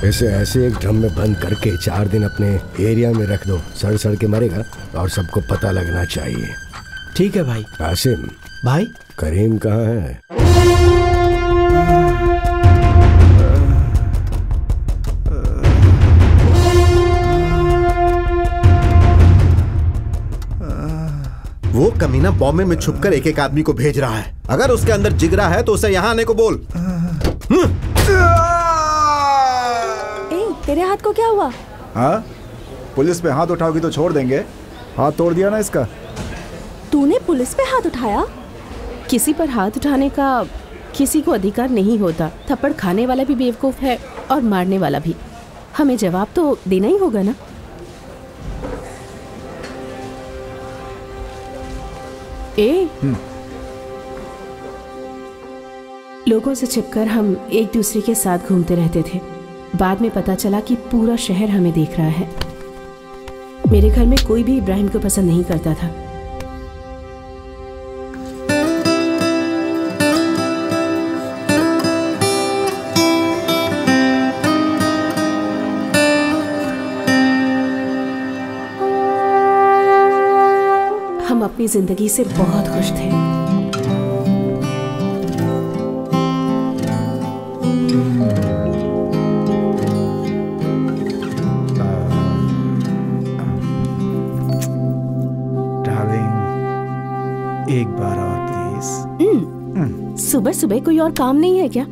इसे ऐसे एक ड्रम में बंद करके 4 दिन अपने एरिया में रख दो, सड़ सड़ के मरेगा और सबको पता लगना चाहिए। ठीक है भाई। आसिम भाई, करीम कहाँ है? वो कमीना बॉम्बे में छुपकर एक एक आदमी को भेज रहा है। अगर उसके अंदर जिगरा है तो उसे यहाँ आने को बोल। तेरे हाथ को क्या हुआ? हाँ, पुलिस पे हाथ उठाओगी तो छोड़ देंगे। हाथ तोड़ दिया ना इसका। तूने पुलिस पे हाथ उठाया? किसी पर हाथ उठाने का किसी को अधिकार नहीं होता। थप्पड़ खाने वाला भी बेवकूफ है और मारने वाला भी। हमें जवाब तो देना ही होगा ना। लोगों से छिपकर हम एक दूसरे के साथ घूमते रहते थे। बाद में पता चला कि पूरा शहर हमें देख रहा है। मेरे घर में कोई भी इब्राहिम को पसंद नहीं करता था। हम अपनी जिंदगी से बहुत खुश थे। एक बार और प्लीज। सुबह सुबह कोई और काम नहीं है क्या?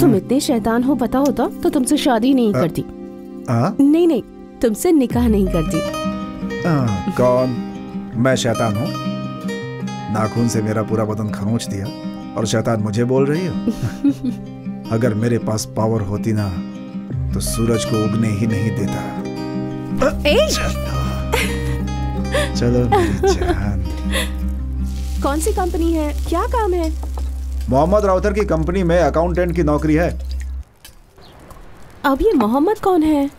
तुम इतने शैतान हो, पता होता तो तुमसे शादी नहीं करती। नहीं नहीं, तुमसे निकाह नहीं करती। कौन? मैं शैतान हूँ? नाखून से मेरा पूरा बदन खरोंच दिया और शैतान मुझे बोल रही हो? अगर मेरे पास पावर होती ना तो सूरज को उगने ही नहीं देता। चलो मेरी जान। कौन सी कंपनी है? क्या काम है? मोहम्मद राउतर की कंपनी में अकाउंटेंट की नौकरी है। अब ये मोहम्मद कौन है?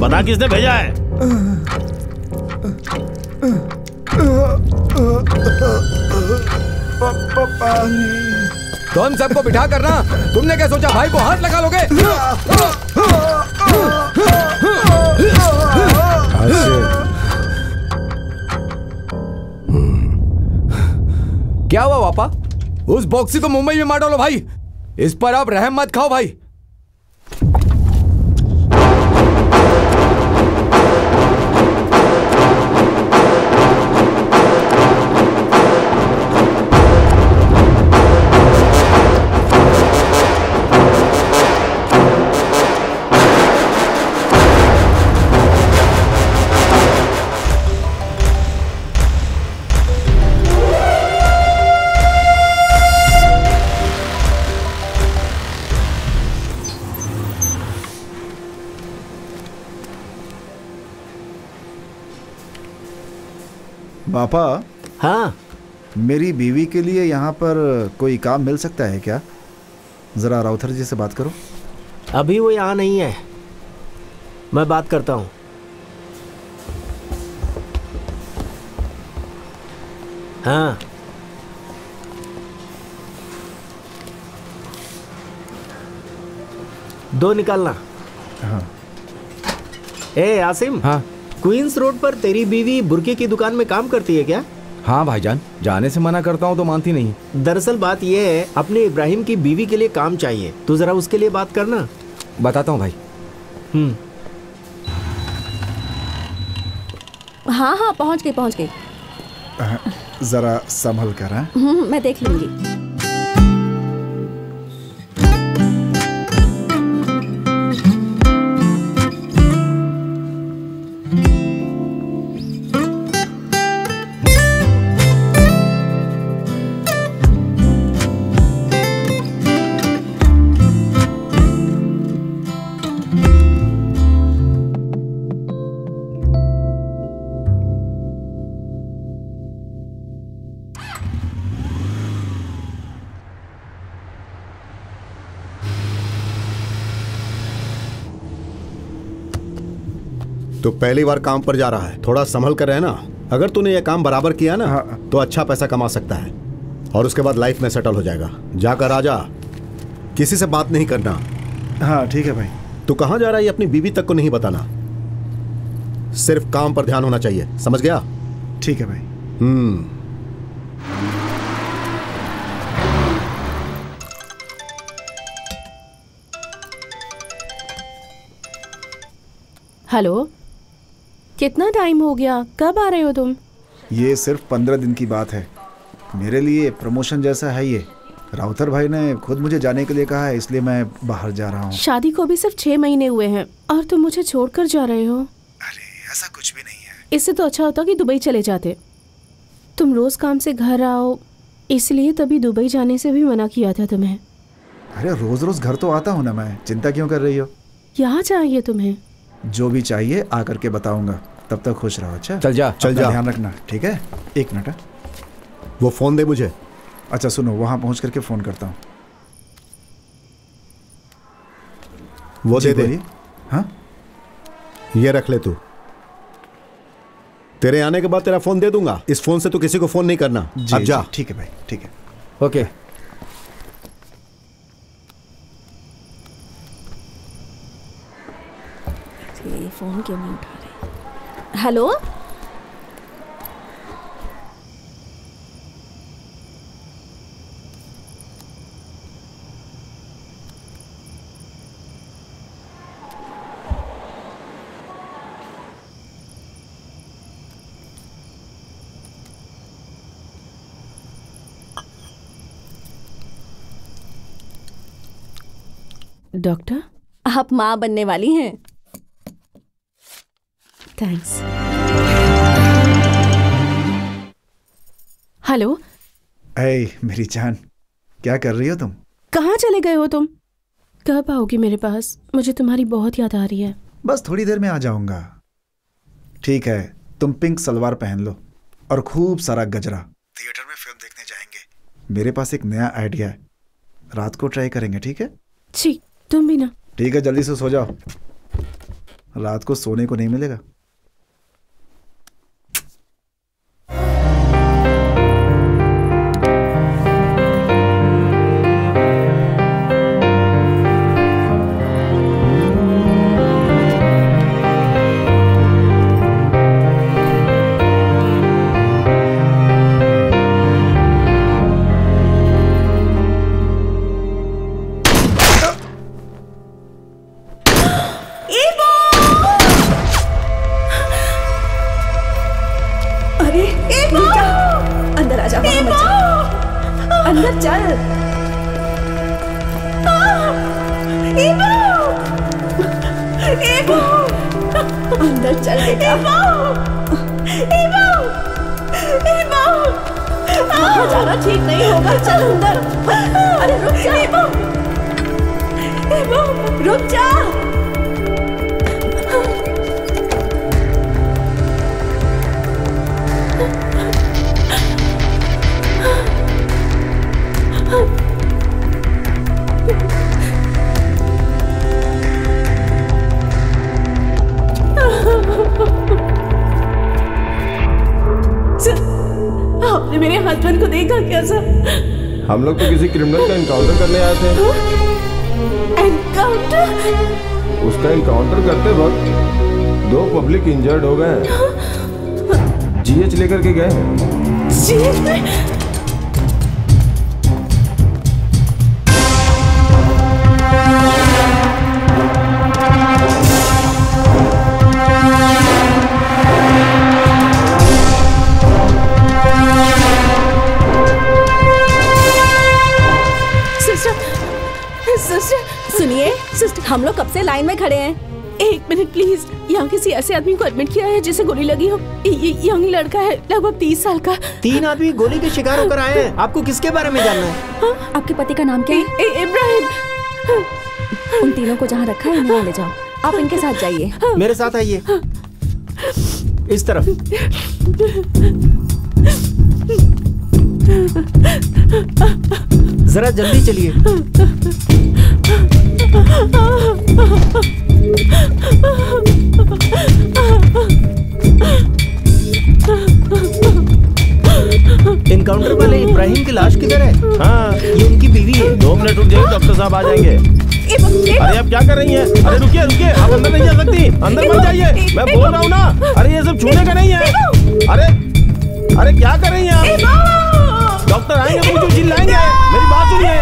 बता किसने भेजा है? तुम सबको बिठा करना। तुमने क्या सोचा भाई को हाथ लगा लोगे? क्या हुआ पापा? उस बॉक्सी को मुंबई में मार डालो भाई। इस पर आप रहम मत खाओ भाई। पापा। हाँ, मेरी बीवी के लिए यहाँ पर कोई काम मिल सकता है क्या? जरा राउथर जी से बात करो। अभी वो यहाँ नहीं है, मैं बात करता हूँ। हाँ, दो निकालना। हाँ। ए आसिम। हाँ। क्वींस रोड पर तेरी बीवी बुर्के की दुकान में काम करती है क्या? हाँ भाईजान, जाने से मना करता हूँ तो मानती नहीं। दरअसल बात यह है, अपने इब्राहिम की बीवी के लिए काम चाहिए, तो जरा उसके लिए बात करना। बताता हूँ भाई। हाँ हाँ, पहुँच गई। जरा संभल कर। मैं देख लूंगी। तो पहली बार काम पर जा रहा है, थोड़ा संभल कर रहना। अगर तूने ये काम बराबर किया ना तो अच्छा पैसा कमा सकता है और उसके बाद लाइफ में सेटल हो जाएगा। जाकर आ जा, किसी से बात नहीं करना। हाँ ठीक है भाई। तू कहाँ जा रहा है ये अपनी बीवी तक को नहीं बताना, सिर्फ काम पर ध्यान होना चाहिए, समझ गया? ठीक है भाई। हेलो, कितना टाइम हो गया? कब आ रहे हो तुम? ये सिर्फ 15 दिन की बात है। मेरे लिए प्रमोशन जैसा है ये। राउतर भाई ने खुद मुझे जाने के लिए कहा है, इसलिए मैं बाहर जा रहा हूँ। शादी को भी सिर्फ 6 महीने हुए हैं और तुम मुझे छोड़कर जा रहे हो? अरे ऐसा कुछ भी नहीं है। इससे तो अच्छा होता कि दुबई चले जाते। तुम रोज काम से घर आओ, इसलिए तभी दुबई जाने से भी मना किया था तुम्हें। अरे रोज रोज घर तो आता हूँ ना मैं, चिंता क्यों कर रही हो? यहाँ चाहिए तुम्हें? जो भी चाहिए आकर के बताऊंगा, तब तक खुश रहो। अच्छा चल जा, चल जा, ध्यान रखना। ठीक है, एक मिनट। वो फोन दे मुझे। अच्छा सुनो, वहां पहुंच करके फोन करता हूँ। वो दे दे। हाँ ये रख ले तू, तेरे आने के बाद तेरा फोन दे दूंगा। इस फोन से तू किसी को फोन नहीं करना। अब जा। ठीक है भाई, ठीक है। ओके। ये फोन क्यों नहीं उठा रहे? हेलो, डॉक्टर, आप माँ बनने वाली हैं। थैंक्स। हेलो। ऐ मेरी जान, क्या कर रही हो तुम? कहाँ चले गए हो तुम? कब आओगे मेरे पास? मुझे तुम्हारी बहुत याद आ रही है। बस थोड़ी देर में आ जाऊंगा। ठीक है, तुम पिंक सलवार पहन लो और खूब सारा गजरा। थिएटर में फिल्म देखने जाएंगे। मेरे पास एक नया आइडिया है, रात को ट्राई करेंगे। ठीक है? ठीक, तुम भी ना। ठीक है, जल्दी से सो जाओ, रात को सोने को नहीं मिलेगा। अंदर चल। अंदर चल बेटा। वहाँ जाना ठीक नहीं होगा, चल अंदर। अरे रुक जा, रुक जा। आपने मेरे हस्बैंड को देखा क्या सर? हम लोग तो किसी क्रिमिनल का एनकाउंटर करने आए थे। एनकाउंटर? उसका एनकाउंटर करते वक्त 2 पब्लिक इंजर्ड हो गए हैं, जीएच लेकर के गए हैं। जीएच में? सुनिए सिस्टर, हम लोग कब से लाइन में खड़े हैं। 1 मिनट प्लीज। यहाँ किसी ऐसे आदमी को एडमिट किया है जिसे गोली लगी हो। यंग लड़का है, लगभग 30 साल का। 3 आदमी गोली के शिकार होकर आए हैं। आपको किसके बारे में जानना है? हाँ? आपके पति का नाम क्या है? इब्राहिम। उन तीनों को जहाँ रखा है इन्हें ले जाओ। आप इनके साथ जाइए। मेरे साथ आइए, इस तरफ। जरा जल्दी चलिए। एनकाउंटर वाले इब्राहिम की लाश किधर है? हाँ, ये उनकी बीवी है। 2 मिनट रुक जाइए, डॉक्टर साहब आ जाएंगे। अरे आप क्या कर रही हैं? अरे रुकिए रुकिए, आप अंदर नहीं जा सकती, अंदर मत जाइए, मैं बोल रहा हूँ ना। अरे ये सब छूने का नहीं है। अरे क्या कर रही हैं आप? डॉक्टर आएंगे तो मुझे चिल्लाएंगे। मेरी बात सुनिए।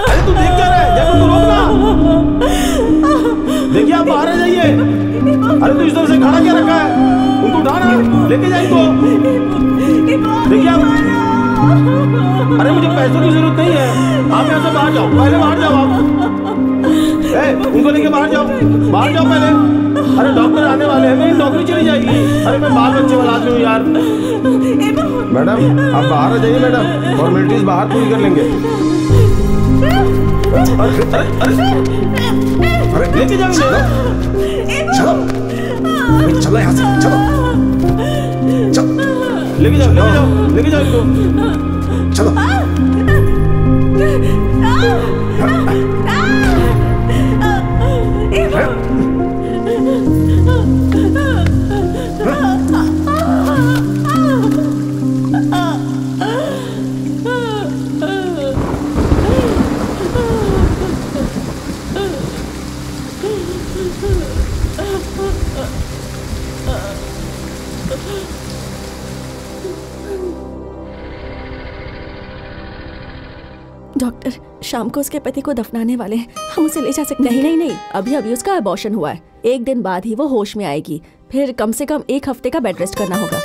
अरे तू देख क्या रहा है? जब उनको रोकना। देखिए आप बाहर आ जाइए। अरे तू इस तरह से खड़ा क्या रखा है? उनको उठाना, लेके जाए इनको। देखिए आप। अरे मुझे पैसों की जरूरत नहीं है, आप यहाँ से बाहर जाओ, पहले बाहर जाओ आप। उनको लेके बाहर जाओ पहले। अरे डॉक्टर आने वाले हैं, मेरी नौकरी चली जाएगी। अरे मैं बाल बच्चे वाला आदमी हूँ यार। मैडम आप बाहर आ जाइए मैडम, फॉर्मेलिटीज बाहर पूरी कर लेंगे। अरे लेके जाओ, चलो चलो यहाँ से, चलो लेके जाओ इनको। चलो डॉक्टर, शाम को उसके पति को दफनाने वाले हैं, हम उसे ले जा सकते हैं? नहीं, अभी उसका अबॉर्शन हुआ है। 1 दिन बाद ही वो होश में आएगी, फिर कम से कम 1 हफ्ते का बेड रेस्ट करना होगा।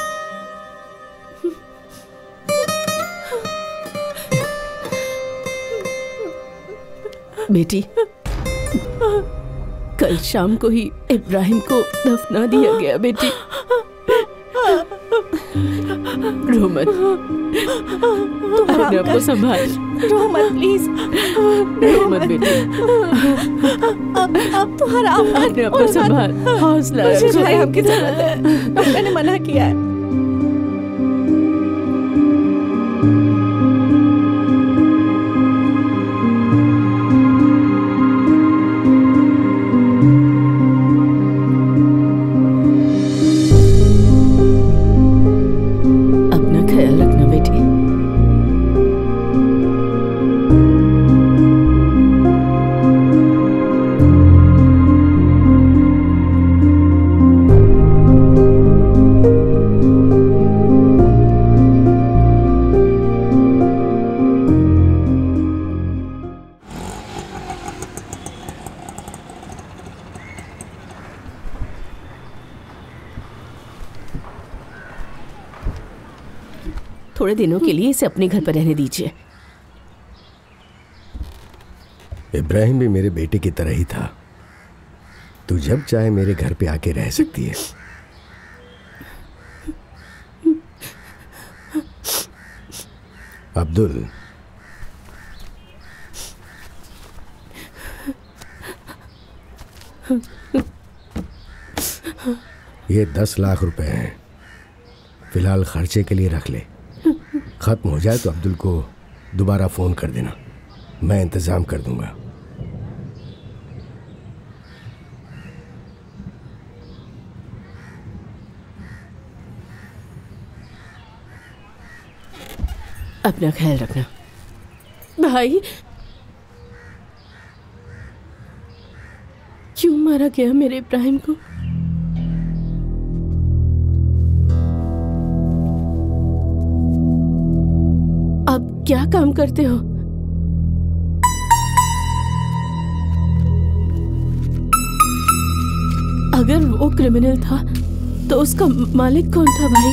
बेटी, कल शाम को ही इब्राहिम को दफना दिया गया। बेटी रो मत, अपने आप को संभाल। रो मत प्लीज, रो मत बेटी, अब तो हराम। अपने आप को संभाल, हौसला रखो। हमकी जरूरत है, डॉक्टर ने मना किया है। थोड़े दिनों के लिए इसे अपने घर पर रहने दीजिए। इब्राहिम भी मेरे बेटे की तरह ही था। तू जब चाहे मेरे घर पे आके रह सकती है। अब्दुल, ये 10 लाख रुपए हैं, फिलहाल खर्चे के लिए रख ले। खत्म हो जाए तो अब्दुल को दोबारा फोन कर देना, मैं इंतजाम कर दूंगा। अपना ख्याल रखना। भाई, क्यों मारा गया मेरे इब्राहिम को? अब क्या काम करते हो? अगर वो क्रिमिनल था तो उसका मालिक कौन था भाई?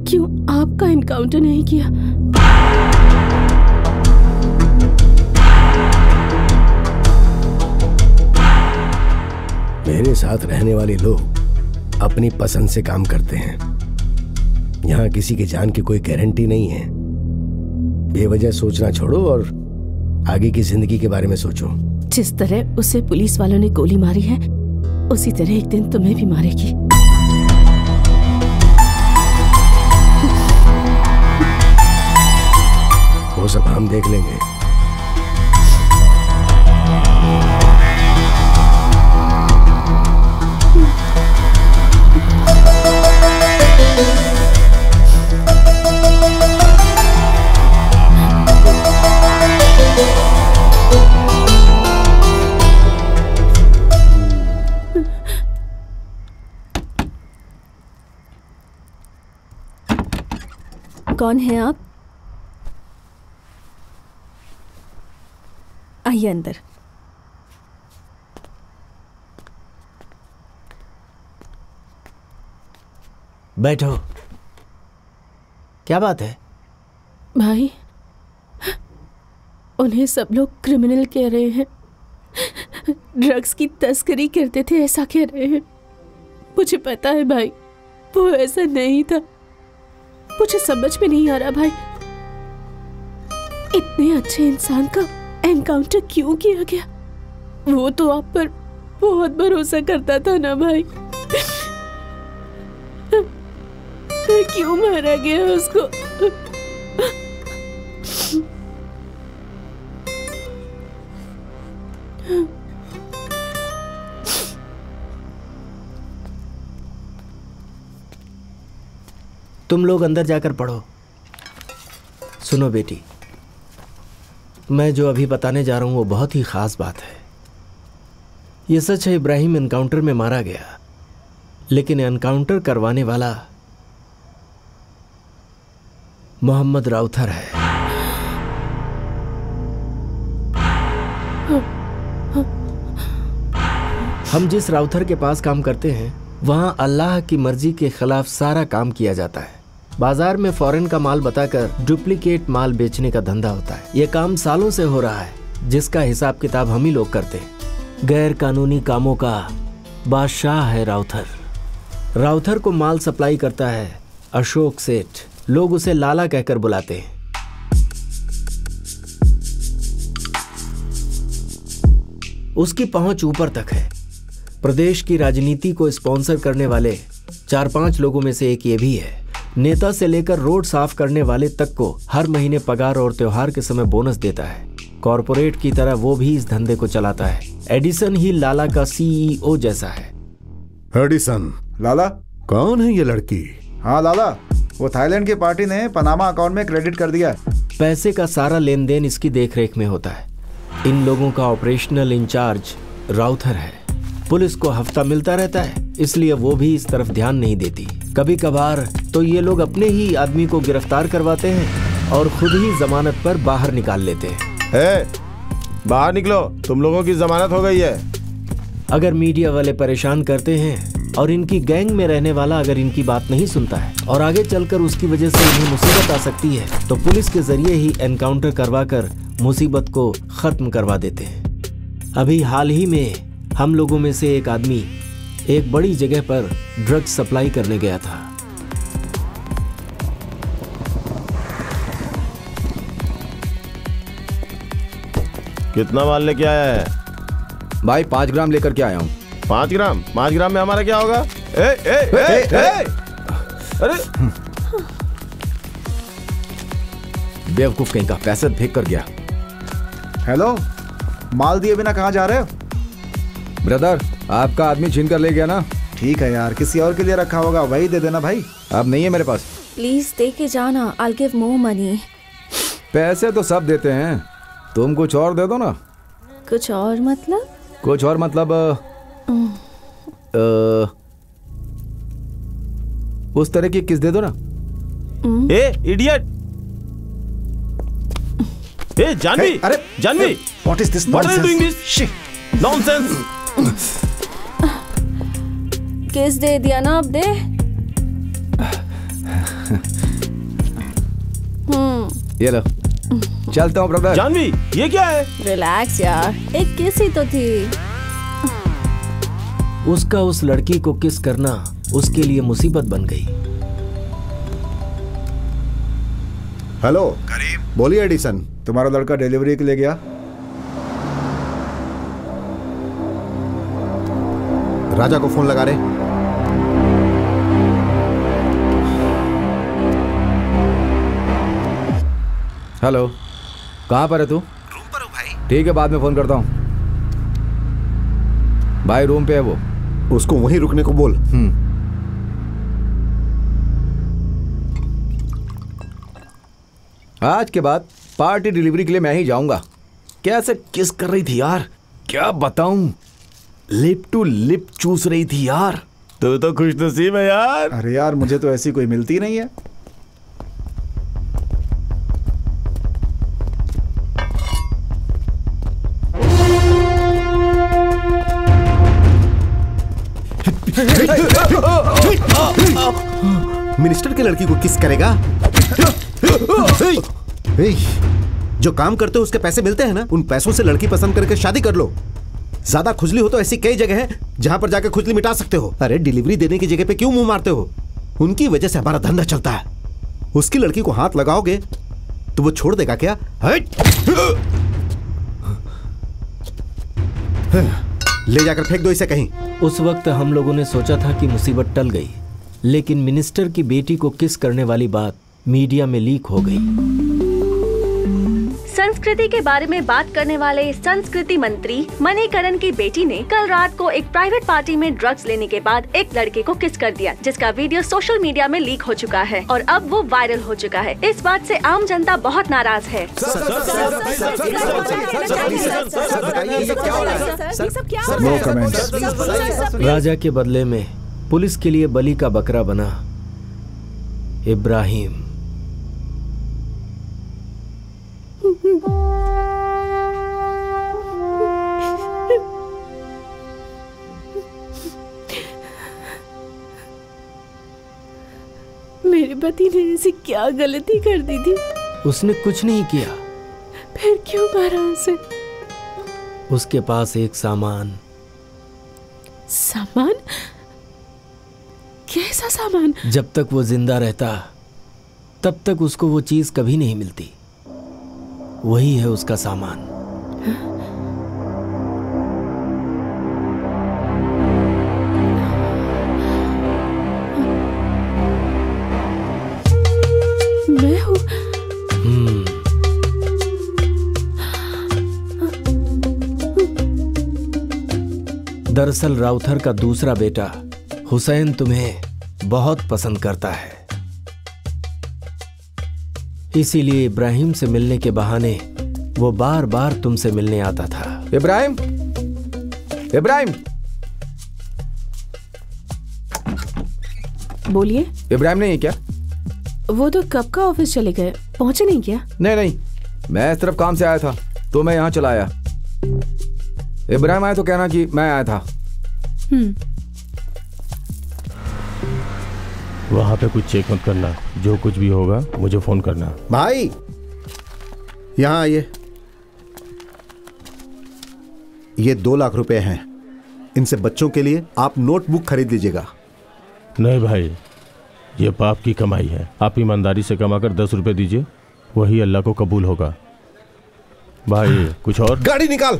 क्यों आपका एनकाउंटर नहीं किया? मेरे साथ रहने वाले लोग अपनी पसंद से काम करते हैं। यहाँ किसी की जान की कोई गारंटी नहीं है। बेवजह सोचना छोड़ो और आगे की जिंदगी के बारे में सोचो। जिस तरह उसे पुलिस वालों ने गोली मारी है, उसी तरह एक दिन तुम्हें भी मारेगी। वो सब हम देख लेंगे। कौन है आप? आइए अंदर। बैठो। क्या बात है? भाई, उन्हें सब लोग क्रिमिनल कह रहे हैं, ड्रग्स की तस्करी करते थे ऐसा कह रहे हैं। मुझे पता है भाई, वो ऐसा नहीं था। मुझे समझ में नहीं आ रहा भाई, इतने अच्छे इंसान का एनकाउंटर क्यों किया गया? वो तो आप पर बहुत भरोसा करता था ना भाई। क्यों मारा गया उसको? तुम लोग अंदर जाकर पढ़ो। सुनो बेटी, मैं जो अभी बताने जा रहा हूं वो बहुत ही खास बात है। ये सच है, इब्राहिम एनकाउंटर में मारा गया, लेकिन एनकाउंटर करवाने वाला मोहम्मद राउथर है। हम जिस राउथर के पास काम करते हैं वहां अल्लाह की मर्जी के खिलाफ सारा काम किया जाता है। बाजार में फॉरेन का माल बताकर डुप्लीकेट माल बेचने का धंधा होता है। यह काम सालों से हो रहा है, जिसका हिसाब किताब हम ही लोग करते हैं। गैर कानूनी कामों का बादशाह है राउथर। राउथर को माल सप्लाई करता है अशोक सेठ। लोग उसे लाला कहकर बुलाते हैं। उसकी पहुंच ऊपर तक है। प्रदेश की राजनीति को स्पॉन्सर करने वाले 4-5 लोगों में से एक ये भी है। नेता से लेकर रोड साफ करने वाले तक को हर महीने पगार और त्योहार के समय बोनस देता है। कॉरपोरेट की तरह वो भी इस धंधे को चलाता है। एडिसन ही लाला का सीईओ जैसा है। एडिसन? लाला? कौन है ये लड़की? हाँ लाला, वो थाईलैंड की पार्टी ने पनामा अकाउंट में क्रेडिट कर दिया है। पैसे का सारा लेन देन इसकी देखरेख में होता है। इन लोगों का ऑपरेशनल इंचार्ज राउथर है। पुलिस को हफ्ता मिलता रहता है, इसलिए वो भी इस तरफ ध्यान नहीं देती। कभी कभार तो ये लोग अपने ही आदमी को गिरफ्तार करवाते हैं और खुद ही जमानत पर बाहर निकाल लेते हैं। बाहर निकलो, तुम लोगों की जमानत हो गई है। अगर मीडिया वाले परेशान करते हैं और इनकी गैंग में रहने वाला अगर इनकी बात नहीं सुनता है और आगे चलकर उसकी वजह से इन्हें मुसीबत आ सकती है, तो पुलिस के जरिए ही एनकाउंटर करवाकर मुसीबत को खत्म करवा देते हैं। अभी हाल ही में हम लोगों में से एक आदमी एक बड़ी जगह पर ड्रग्स सप्लाई करने गया था। कितना माल लेके आया है? भाई 5 ग्राम लेकर के आया हूँ। 5 ग्राम? 5 ग्राम में हमारा क्या होगा? अरे बेवकूफ कहीं का, पैसे फेंक कर गया। हेलो, माल दिए बिना कहाँ जा रहे हो? ब्रदर, आपका आदमी छीन कर ले गया ना। ठीक है यार, किसी और के लिए रखा होगा, वही दे देना भाई। अब नहीं है मेरे पास। प्लीज दे के जाना। I'll give more money। पैसे तो सब देते हैं, तुम कुछ और दे दो ना। कुछ और मतलब? कुछ और मतलब उस तरह की किस दे दो ना। इडियट! जानवी! अरे Janvi! What is this What are you doing this? Shit! Nonsense! Case दे दिया ना, अब दे। ये लो, चलता हूँ ब्रदर। जानवी, ये क्या है? रिलैक्स यार, एक किस ही तो थी। उसका उस लड़की को किस करना उसके लिए मुसीबत बन गई। हेलो करीम, बोलिए एडिसन। तुम्हारा लड़का डिलीवरी के लिए गया? राजा को फोन लगा रहे। हेलो, कहाँ पर है तू? रूम पर हूँ भाई। ठीक है, बाद में फोन करता हूँ। भाई रूम पे है वो। उसको वहीं रुकने को बोल। आज के बाद पार्टी डिलीवरी के लिए मैं ही जाऊंगा। कैसे किस कर रही थी यार, क्या बताऊं, लिप टू लिप चूस रही थी यार। तू तो खुश नसीब है यार। अरे यार, मुझे तो ऐसी कोई मिलती नहीं है। मिनिस्टर की लड़की को किस करेगा? जो काम करते हो उसके पैसे मिलते हैं ना, उन पैसों से लड़की पसंद करके शादी कर लो। ज्यादा खुजली हो तो ऐसी कई जगह है जहां पर जाकर खुजली मिटा सकते हो। अरे डिलीवरी देने की जगह पे क्यों मुंह मारते हो? उनकी वजह से हमारा धंधा चलता है। उसकी लड़की को हाथ लगाओगे तो वो छोड़ देगा क्या? ले जाकर फेंक दो इसे कहीं। उस वक्त हम लोगों ने सोचा था कि मुसीबत टल गई, लेकिन मिनिस्टर की बेटी को किस करने वाली बात मीडिया में लीक हो गई। संस्कृति के बारे में बात करने वाले संस्कृति मंत्री मणिकरण की बेटी ने कल रात को एक प्राइवेट पार्टी में ड्रग्स लेने के बाद एक लड़के को किस कर दिया, जिसका वीडियो सोशल मीडिया में लीक हो चुका है और अब वो वायरल हो चुका है। इस बात से आम जनता बहुत नाराज है। राजा के बदले में पुलिस के लिए बलि का बकरा बना इब्राहिम। मेरे पति ने ऐसी क्या गलती कर दी थी? उसने कुछ नहीं किया। फिर क्यों मारा उसे? उसके पास एक सामान। सामान? कैसा सामान? जब तक वो जिंदा रहता तब तक उसको वो चीज कभी नहीं मिलती। वही है उसका सामान। मैं हूँ। दरअसल राउथर का दूसरा बेटा हुसैन तुम्हें बहुत पसंद करता है, इसीलिए इब्राहिम से मिलने के बहाने वो बार बार तुमसे मिलने आता था। इब्राहिम, इब्राहिम, बोलिए। इब्राहिम नहीं है क्या? वो तो कब का ऑफिस चले गए, पहुंचे नहीं क्या? नहीं नहीं, मैं सिर्फ काम से आया था तो मैं यहाँ चला आया। इब्राहिम आया तो कहना कि मैं आया था। वहां पे कुछ चेक मत करना, जो कुछ भी होगा मुझे फोन करना। भाई यहाँ आइए। ये 2 लाख रुपए हैं, इनसे बच्चों के लिए आप नोटबुक खरीद लीजिएगा। नहीं भाई, ये पाप की कमाई है। आप ईमानदारी से कमाकर 10 रुपए दीजिए, वही अल्लाह को कबूल होगा। भाई कुछ और? गाड़ी निकाल।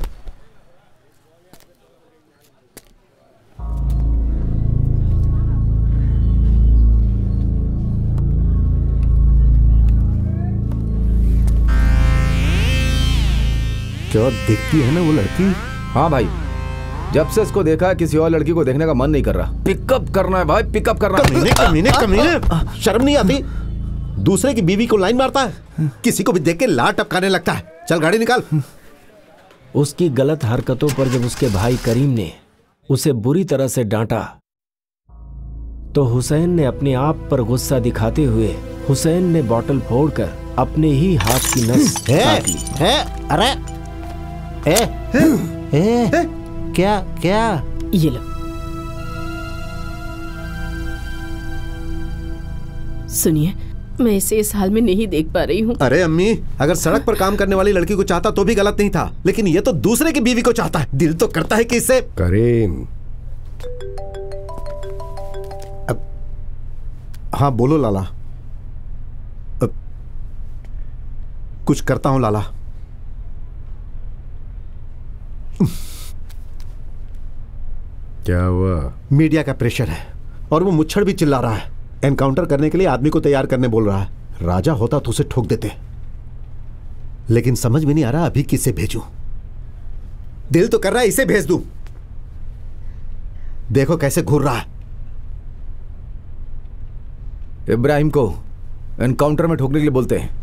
क्या दिखती है ना वो लड़की? हाँ भाई, जब से इसको देखा किसी और लड़की को देखने का मन नहीं कर रहा। पिकअप करना है भाई, पिकअप करना है। कमीने, शर्म नहीं आती? दूसरे की बीवी को लाइन मारता है, किसी को भी देख के लार टपकाने लगता है। चल गाड़ी निकाल। उसकी गलत हरकतों पर जब उसके भाई करीम ने उसे बुरी तरह से डांटा तो हुसैन ने अपने आप पर गुस्सा दिखाते हुए हुसैन ने बॉटल फोड़कर अपने ही हाथ की नस काट ली। अरे क्या क्या? ये लो। सुनिए, मैं इसे इस हाल में नहीं देख पा रही हूँ। अरे अम्मी, अगर सड़क पर काम करने वाली लड़की को चाहता तो भी गलत नहीं था, लेकिन ये तो दूसरे की बीवी को चाहता है। दिल तो करता है कि इससे। करीम। हाँ बोलो लाला। कुछ करता हूं लाला। क्या हुआ? मीडिया का प्रेशर है और वो मुच्छड़ भी चिल्ला रहा है। एनकाउंटर करने के लिए आदमी को तैयार करने बोल रहा है। राजा होता तो उसे ठोक देते, लेकिन समझ में नहीं आ रहा अभी किसे भेजूं। दिल तो कर रहा है इसे भेज दूं। देखो कैसे घूर रहा है। इब्राहिम को एनकाउंटर में ठोकने के लिए बोलते हैं।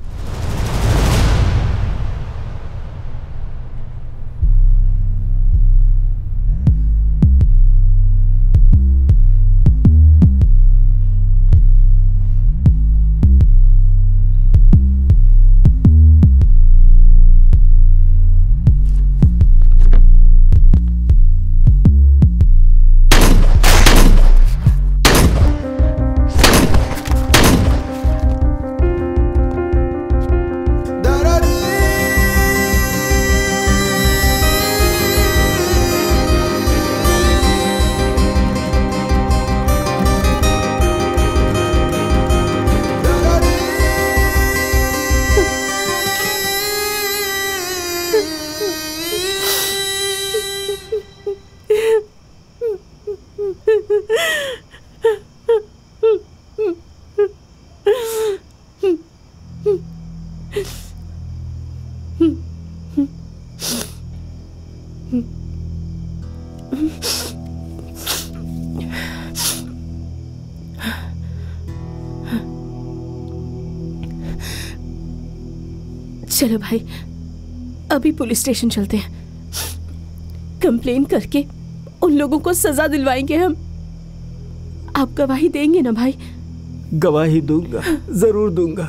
चलो भाई, अभी पुलिस स्टेशन चलते हैं। कंप्लेन करके उन लोगों को सजा दिलवाएंगे हम। आप गवाही देंगे ना भाई? गवाही दूंगा, जरूर दूंगा।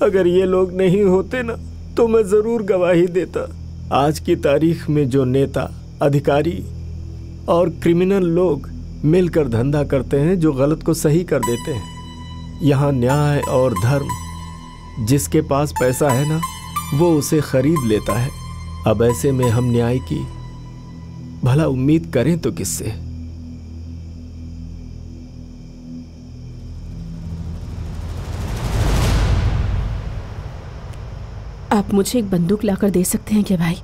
अगर ये लोग नहीं होते ना तो मैं जरूर गवाही देता। आज की तारीख में जो नेता, अधिकारी और क्रिमिनल लोग मिलकर धंधा करते हैं, जो गलत को सही कर देते हैं। यहाँ न्याय और धर्म, जिसके पास पैसा है ना वो उसे खरीद लेता है। अब ऐसे में हम न्याय की भला उम्मीद करें तो किससे? आप मुझे एक बंदूक लाकर दे सकते हैं क्या भाई?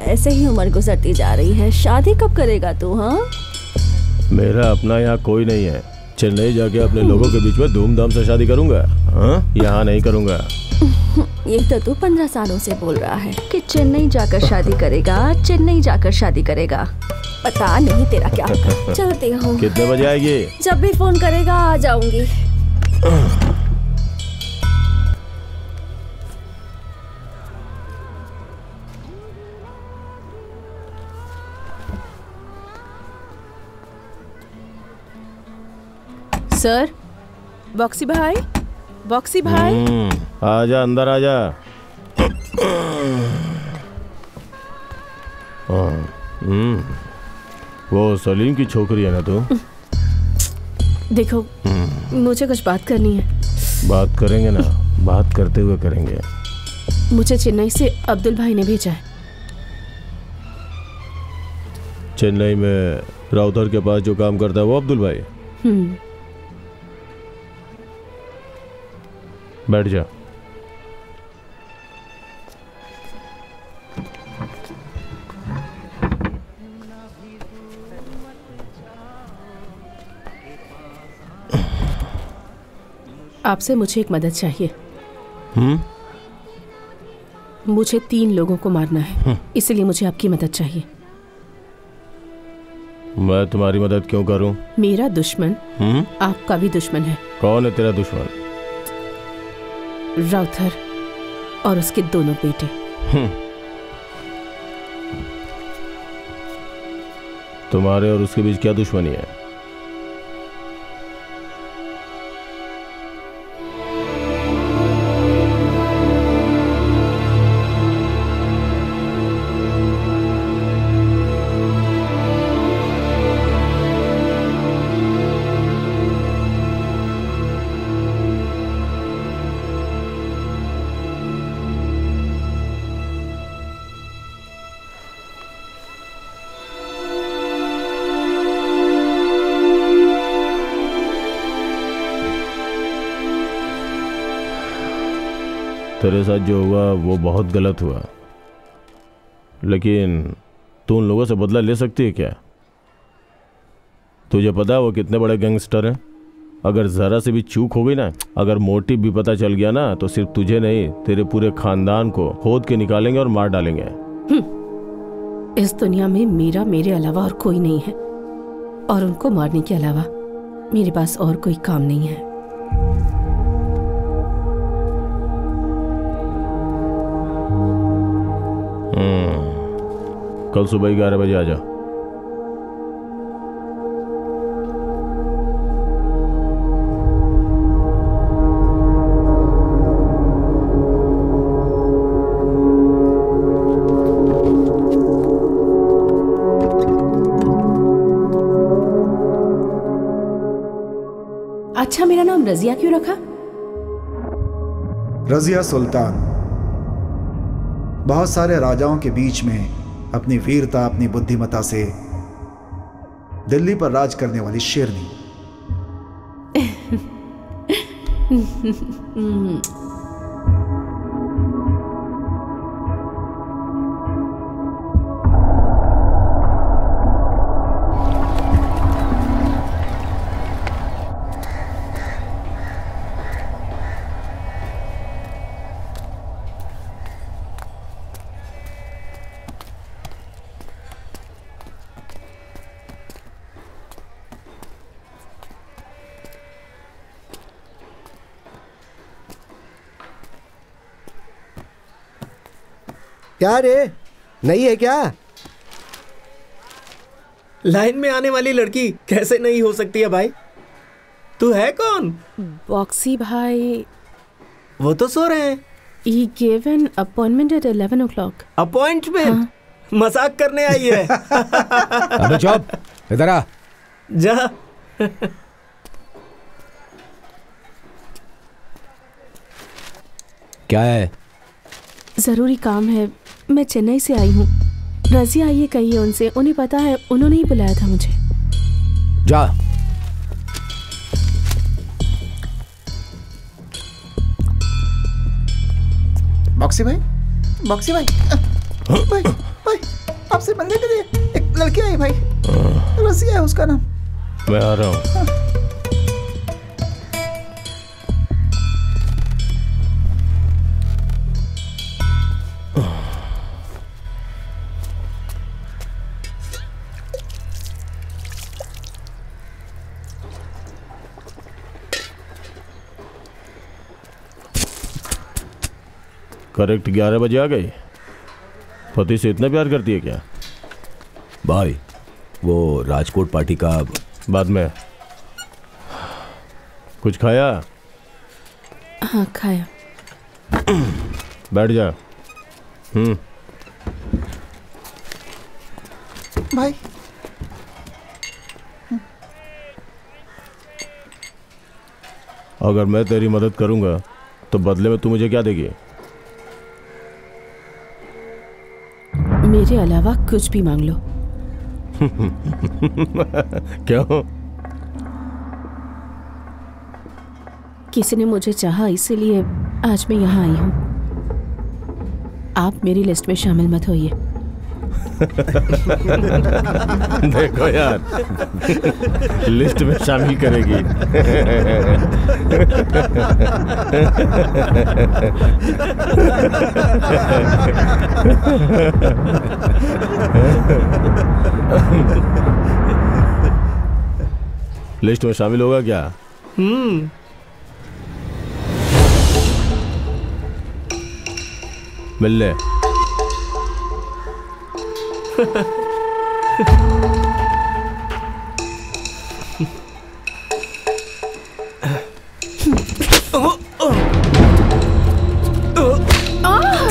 ऐसे ही उम्र गुजरती जा रही है। शादी कब करेगा तू? हाँ, मेरा अपना यहाँ कोई नहीं है। चेन्नई जाके अपने लोगों के बीच में धूमधाम से शादी करूंगा। हाँ, यहाँ नहीं करूंगा। ये तो तू 15 सालों से बोल रहा है कि चेन्नई जाकर शादी करेगा, चेन्नई जाकर शादी करेगा। पता नहीं तेरा क्या। चलती हूँ। कितने बजे आएगी? जब भी फोन करेगा आ जाऊंगी। सर, बॉक्सी भाई, बॉक्सी भाई। आजा, अंदर आजा। वो सलीम की छोकरी है ना तू? देखो, मुझे कुछ बात करनी है। बात करेंगे ना, बात करते हुए करेंगे। मुझे चेन्नई से अब्दुल भाई ने भेजा है। चेन्नई में राउतर के पास जो काम करता है वो अब्दुल भाई? बैठ जा। आपसे मुझे एक मदद चाहिए। मुझे 3 लोगों को मारना है, इसलिए मुझे आपकी मदद चाहिए। मैं तुम्हारी मदद क्यों करूं? मेरा दुश्मन आपका भी दुश्मन है। कौन है तेरा दुश्मन? राउथर और उसके दोनों बेटे। तुम्हारे और उसके बीच क्या दुश्मनी है? तेरे साथ जो हुआ वो बहुत गलत हुआ, लेकिन तू उन लोगों से बदला ले सकती है क्या? तुझे पता है वो कितने बड़े गैंगस्टर हैं? अगर जरा से भी चूक हो गई ना, अगर मोटिव भी पता चल गया ना, तो सिर्फ तुझे नहीं तेरे पूरे खानदान को खोद के निकालेंगे और मार डालेंगे। इस दुनिया में मेरे अलावा और कोई नहीं है, और उनको मारने के अलावा मेरे पास और कोई काम नहीं है। कल सुबह 11 बजे आ जा। अच्छा, मेरा नाम रजिया क्यों रखा? रजिया सुल्तान बहुत सारे राजाओं के बीच में अपनी वीरता, अपनी बुद्धिमता से दिल्ली पर राज करने वाली शेरनी। क्या रे, नहीं है क्या? लाइन में आने वाली लड़की कैसे नहीं हो सकती है भाई? तू है कौन? बॉक्सी भाई। वो तो सो रहे हैं। He gave an appointment at 11 o'clock. Appointment? मजाक करने आई है। अबे चुप, इधर आ। जा। क्या है? जरूरी काम है, मैं चेन्नई से आई हूँ। रजिया आइए कहिए उनसे, उन्हें पता है, उन्होंने ही बुलाया था मुझे। जा। बॉक्सी भाई, बॉक्सी भाई, भाई, भाई, आपसे मिलने के लिए एक लड़की आई भाई, रजिया है उसका नाम। मैं आ रहा हूँ। करेक्ट 11 बजे आ गई। पति से इतना प्यार करती है क्या? भाई वो राजकोट पार्टी का बाद में। कुछ खाया? हाँ खाया। बैठ जा। भाई अगर मैं तेरी मदद करूंगा तो बदले में तू मुझे क्या देगी? मेरे अलावा कुछ भी मांग लो। क्यों? किसी ने मुझे चाहा, इसीलिए आज मैं यहाँ आई हूँ। आप मेरी लिस्ट में शामिल मत होइए। देखो यार, लिस्ट में शामिल करेगी। लिस्ट में शामिल होगा क्या? मिल ले।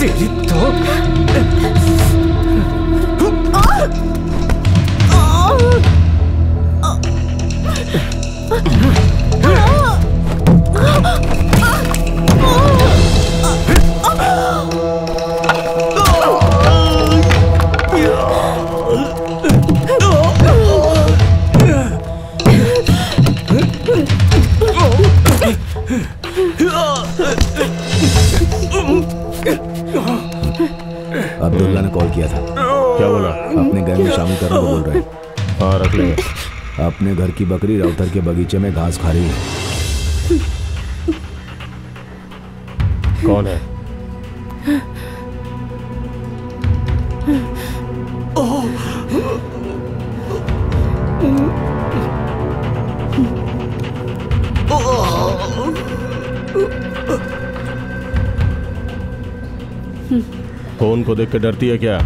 तेरी तो अब्दुल्ला ने कॉल किया था। क्या बोला? अपने गैंग में शामिल करने को बोल रहे हैं। हाँ, रख लेंगे। अपने घर की बकरी राउतर के बगीचे में घास खा रही है। कौन है? फोन को देख के डरती है क्या?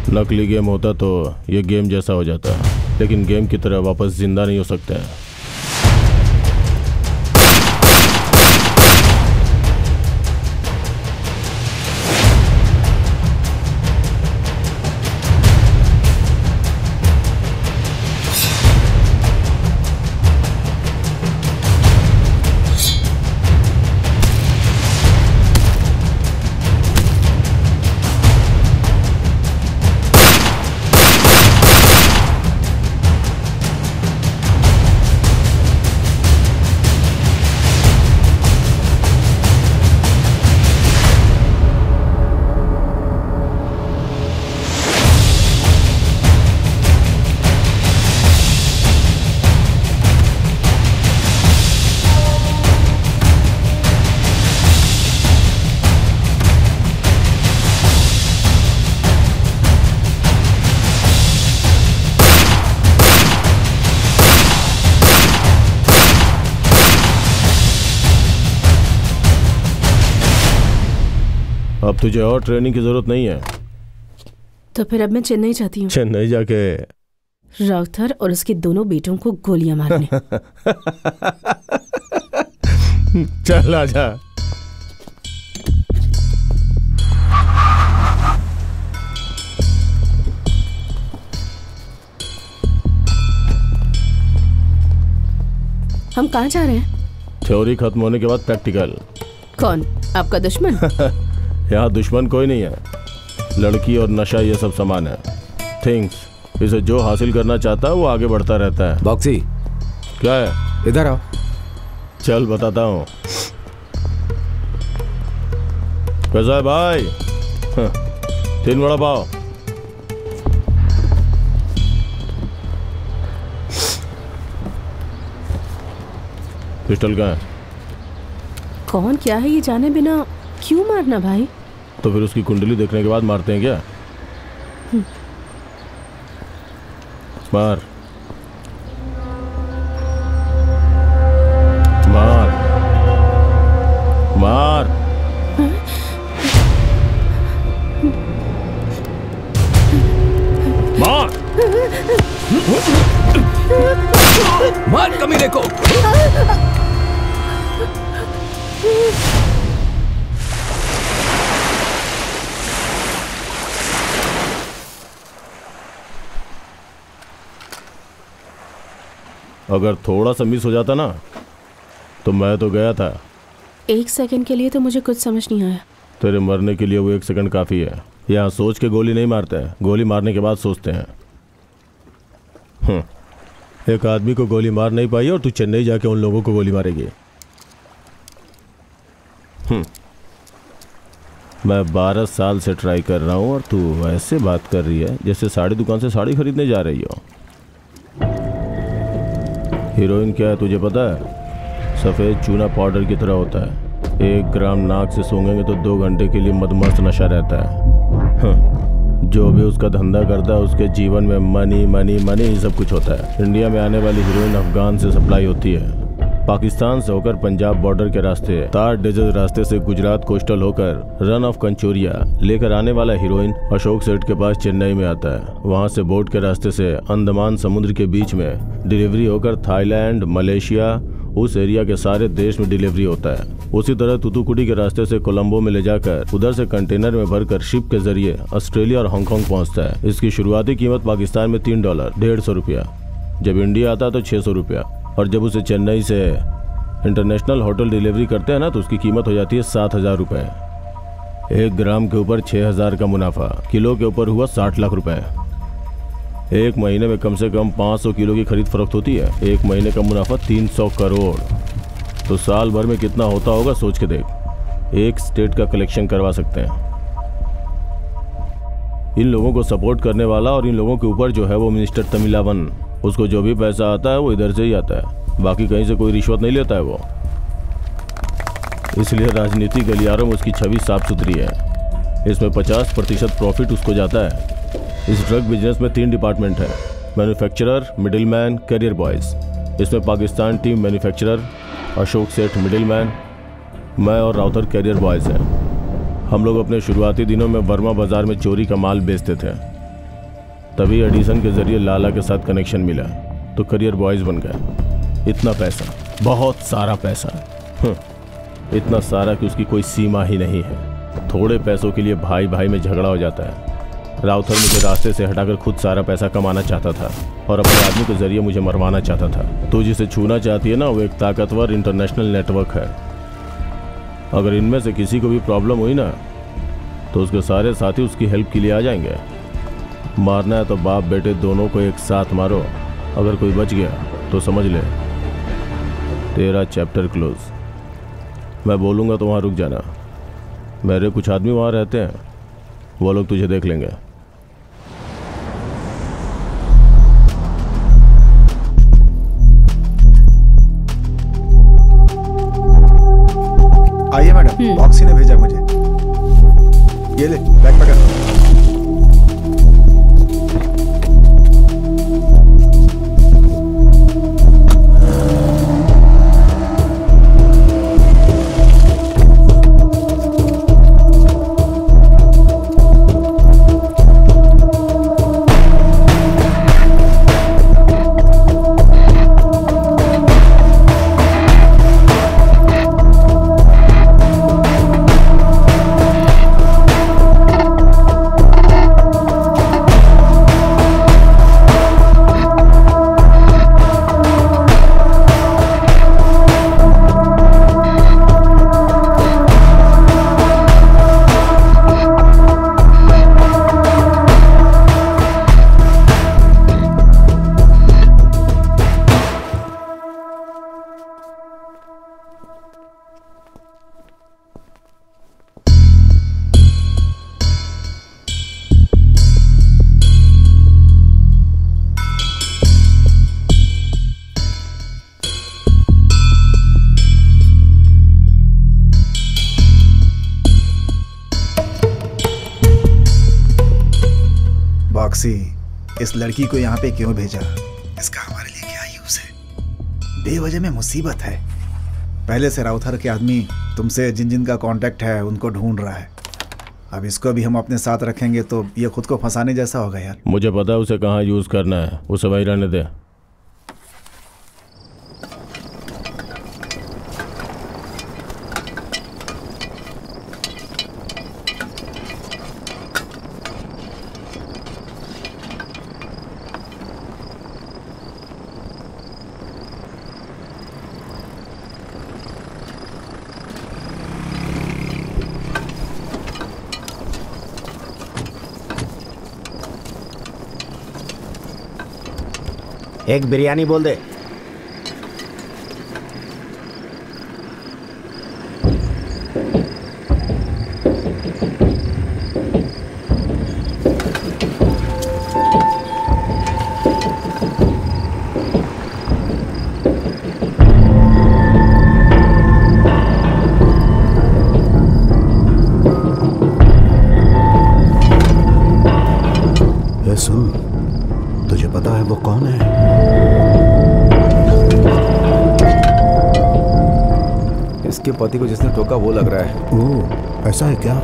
नकली गेम होता तो ये गेम जैसा हो जाता, लेकिन गेम की तरह वापस जिंदा नहीं हो सकते हैं। अब तुझे और ट्रेनिंग की जरूरत नहीं है। तो फिर अब मैं चेन्नई जाती हूँ। चेन्नई जाके राउथर और उसके दोनों बेटों को गोलियां मारने। चल आजा। हम कहाँ जा रहे हैं? थ्योरी खत्म होने के बाद प्रैक्टिकल। कौन? आपका दुश्मन? यहाँ दुश्मन कोई नहीं है, लड़की और नशा ये सब समान है। थिंग्स इसे जो हासिल करना चाहता है वो आगे बढ़ता रहता है। बॉक्सी क्या है? इधर आओ। चल बताता हूँ। कैसा है भाई? 3 वड़ा पाव। पिस्टल कहाँ है? कौन क्या है ये जाने बिना क्यों मारना भाई? तो फिर उसकी कुंडली देखने के बाद मारते हैं क्या? मार मार मार। मार मार कमीने को। अगर थोड़ा सा मिस हो जाता ना तो मैं तो गया था। 1 सेकंड के लिए तो मुझे कुछ समझ नहीं आया। तेरे मरने के लिए वो 1 सेकंड काफ़ी है। यहाँ सोच के गोली नहीं मारते हैं, गोली मारने के बाद सोचते हैं। एक आदमी को गोली मार नहीं पाई और तू चेन्नई जाके उन लोगों को गोली मारेगी। मैं 12 साल से ट्राई कर रहा हूँ और तू ऐसे बात कर रही है जैसे साड़ी दुकान से साड़ी खरीदने जा रही हो। हीरोइन क्या है तुझे पता है? सफ़ेद चूना पाउडर की तरह होता है। 1 ग्राम नाक से सूंघेंगे तो 2 घंटे के लिए मदमस्त नशा रहता है। जो भी उसका धंधा करता है उसके जीवन में मनी मनी मनी ही सब कुछ होता है। इंडिया में आने वाली हीरोइन अफगान से सप्लाई होती है, पाकिस्तान से होकर पंजाब बॉर्डर के रास्ते, तार डेजर्ट रास्ते से गुजरात कोस्टल होकर रन ऑफ कंचोरिया लेकर आने वाला हीरोइन अशोक सेठ के पास चेन्नई में आता है। वहां से बोट के रास्ते से अंडमान समुद्र के बीच में डिलीवरी होकर थाईलैंड, मलेशिया, उस एरिया के सारे देश में डिलीवरी होता है। उसी तरह तुतुकुड़ी के रास्ते से कोलंबो में ले जाकर उधर से कंटेनर में भरकर शिप के जरिए ऑस्ट्रेलिया और हांगकांग पहुंचता है। इसकी शुरुआती कीमत पाकिस्तान में $3, 150 रुपया। जब इंडिया आता तो 600 रुपया, और जब उसे चेन्नई से इंटरनेशनल होटल डिलीवरी करते हैं ना तो उसकी कीमत हो जाती है 7,000 रुपये। 1 ग्राम के ऊपर 6,000 का मुनाफा, किलो के ऊपर हुआ 60 लाख रुपए। 1 महीने में कम से कम 500 किलो की खरीद फरोख्त होती है। 1 महीने का मुनाफा 300 करोड़। तो साल भर में कितना होता होगा सोच के देख। एक स्टेट का कलेक्शन करवा सकते हैं। इन लोगों को सपोर्ट करने वाला और इन लोगों के ऊपर जो है वो मिनिस्टर तमिलावन, उसको जो भी पैसा आता है वो इधर से ही आता है, बाकी कहीं से कोई रिश्वत नहीं लेता है वो। इसलिए राजनीति गलियारों में उसकी छवि साफ सुथरी है। इसमें 50% प्रॉफिट उसको जाता है। इस ड्रग बिजनेस में 3 डिपार्टमेंट है, मैन्युफैक्चरर, मिडिलमैन, कैरियर बॉयज। इसमें पाकिस्तान टीम मैन्युफैक्चरर, अशोक सेठ मिडिलमैन, मैं और राउतर कैरियर बॉयज हैं। हम लोग अपने शुरुआती दिनों में बर्मा बाजार में चोरी का माल बेचते थे। तभी एडिसन के जरिए लाला के साथ कनेक्शन मिला तो करियर बॉयज बन गए। इतना पैसा, बहुत सारा पैसा, इतना सारा कि उसकी कोई सीमा ही नहीं है। थोड़े पैसों के लिए भाई भाई में झगड़ा हो जाता है। राउथर मुझे रास्ते से हटाकर खुद सारा पैसा कमाना चाहता था और अपने आदमी के जरिए मुझे मरवाना चाहता था। तो जिसे छूना चाहती है ना, वो एक ताकतवर इंटरनेशनल नेटवर्क है। अगर इनमें से किसी को भी प्रॉब्लम हुई ना तो उसके सारे साथी उसकी हेल्प के लिए आ जाएंगे। मारना है तो बाप बेटे दोनों को एक साथ मारो। अगर कोई बच गया तो समझ ले तेरा चैप्टर क्लोज। मैं बोलूँगा तो वहाँ रुक जाना। मेरे कुछ आदमी वहाँ रहते हैं, वो लोग तुझे देख लेंगे। आइए मैडम, बॉक्सी ने भेजा मुझे। ये ले, बैग पकड़। इस लड़की को यहाँ पे क्यों भेजा? इसका हमारे लिए क्या यूज है? बेवजह में मुसीबत है। पहले से राउथर के आदमी तुमसे जिन जिन का कांटेक्ट है उनको ढूंढ रहा है। अब इसको भी हम अपने साथ रखेंगे तो ये खुद को फंसाने जैसा होगा यार। मुझे पता है उसे कहाँ यूज करना है, उसे वहीं रहने दे। एक बिरयानी बोल दे। सुन, तुझे पता है वो कौन है? इसके पति को जिसने ठोका वो लग रहा है। ओह, ऐसा है क्या?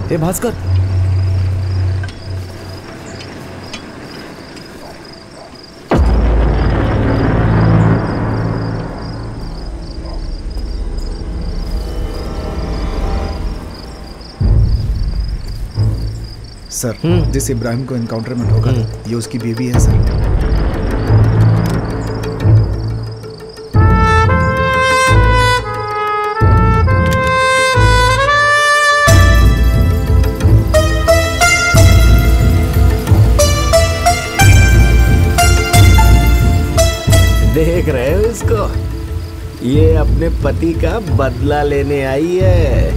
ए भास्कर, सर, जिस इब्राहिम को एनकाउंटर में ठोका था, ये उसकी बीवी है सर। देख रहे हो इसको? ये अपने पति का बदला लेने आई है।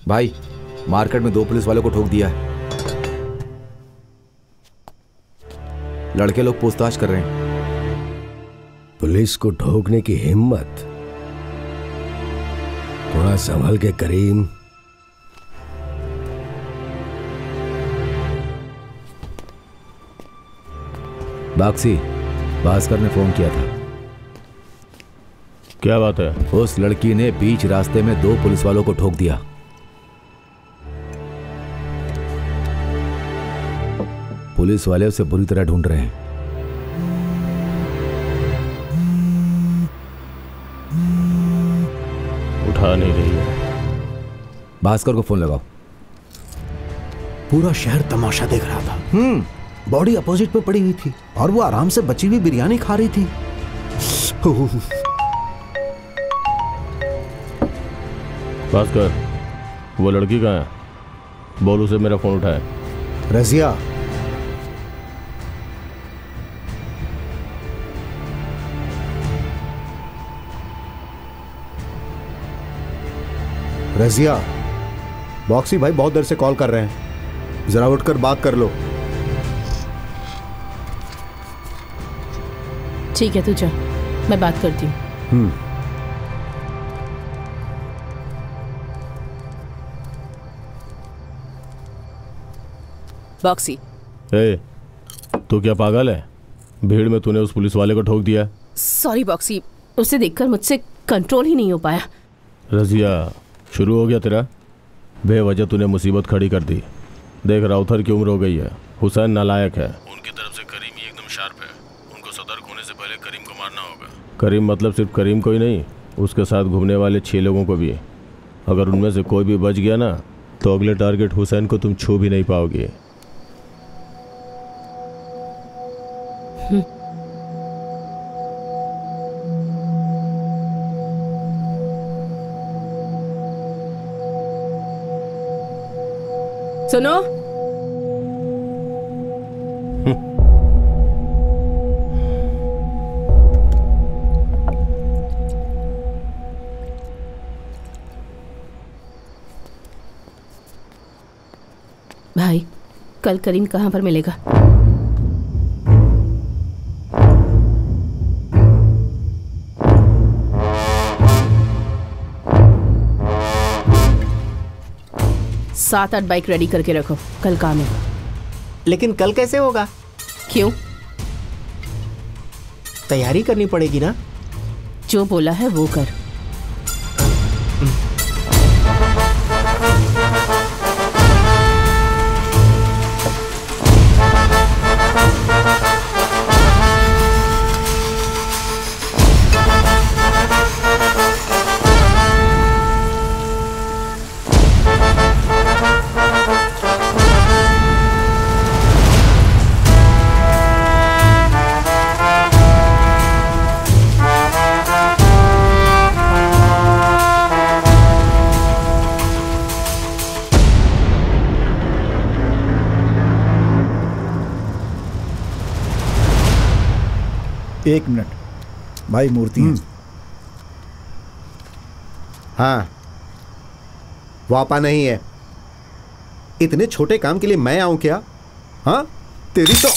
भाई, मार्केट में 2 पुलिस वालों को ठोक दिया है। लड़के लोग पूछताछ कर रहे हैं। पुलिस को ठोकने की हिम्मत? थोड़ा संभल के करीम। बाक्सी, भास्कर ने फोन किया था। क्या बात है? उस लड़की ने बीच रास्ते में 2 पुलिस वालों को ठोक दिया। पुलिस वाले उसे बुरी तरह ढूंढ रहे हैं। उठा नहीं रही है। भास्कर को फोन लगाओ। पूरा शहर तमाशा देख रहा था। बॉडी अपोजिट पे पड़ी हुई थी और वो आराम से बची हुई बिरयानी खा रही थी। भास्कर, वो लड़की कहाँ है? बोल उसे मेरा फोन उठाए। रजिया, रजिया, बॉक्सी भाई बहुत देर से कॉल कर रहे हैं, जरा उठकर बात कर लो। ठीक है, तू जा, मैं बात करती हूँ। बॉक्सी, ए, तू क्या पागल है? भीड़ में तूने उस पुलिस वाले को ठोक दिया। सॉरी बॉक्सी, उसे देखकर मुझसे कंट्रोल ही नहीं हो पाया। रजिया, शुरू हो गया तेरा। बेवजह तूने मुसीबत खड़ी कर दी। देख, राउथर की उम्र हो गई है, हुसैन नालायक है। उनकी तरफ से करीम ही एकदम शार्प है। उनको सतर्क होने से पहले करीम को मारना होगा। करीम मतलब सिर्फ करीम को ही नहीं, उसके साथ घूमने वाले 6 लोगों को भी। अगर उनमें से कोई भी बच गया ना, तो अगले टारगेट हुसैन को तुम छू भी नहीं पाओगे। सुनो, भाई, कल करीम कहाँ पर मिलेगा? सात 8 बाइक रेडी करके रखो, कल काम है। लेकिन कल कैसे होगा? क्यों? तैयारी करनी पड़ेगी ना। जो बोला है वो कर। एक मिनट भाई, मूर्ति है। हाँ, वापा नहीं है। इतने छोटे काम के लिए मैं आऊं क्या? हाँ, तेरी तो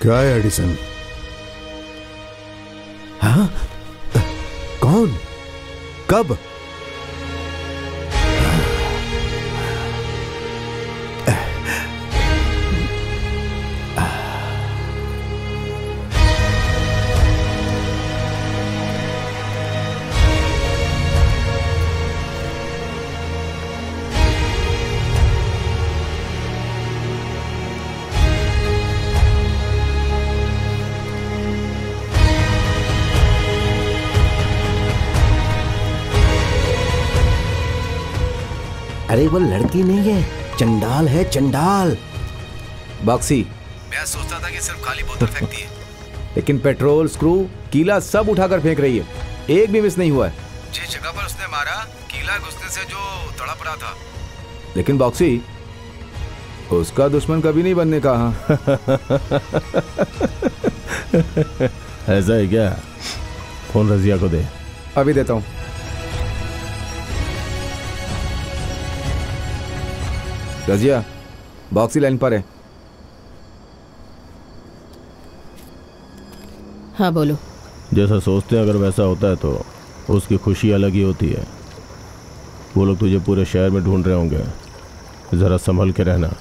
क्या है एडिसन? हाँ? कौन? कब? अरे वो लड़की नहीं है, चंडाल है, चंडाल। बॉक्सी, मैं सोचता था कि सिर्फ खाली बोतल फेंकती है, लेकिन पेट्रोल, स्क्रू, कीला सब उठाकर फेंक रही है। एक भी मिस नहीं हुआ है। जिस जगह पर उसने मारा, कीला घुसने से जो तड़प रहा था। लेकिन बॉक्सी, उसका दुश्मन कभी नहीं बनने का। ऐसा है क्या? फोन रजिया को दे। अभी देता हूँ। रजिया, बॉक्सी लाइन पर है। हाँ बोलो। जैसा सोचते हैं अगर वैसा होता है तो उसकी खुशी अलग ही होती है। वो लोग तुझे पूरे शहर में ढूंढ रहे होंगे, जरा संभल के रहना।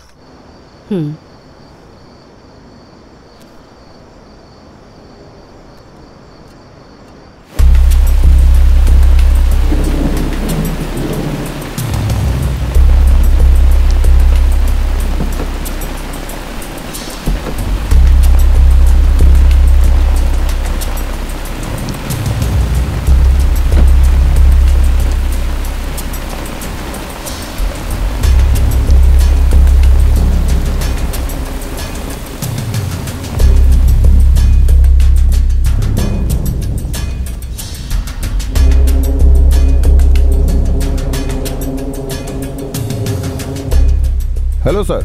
हेलो सर,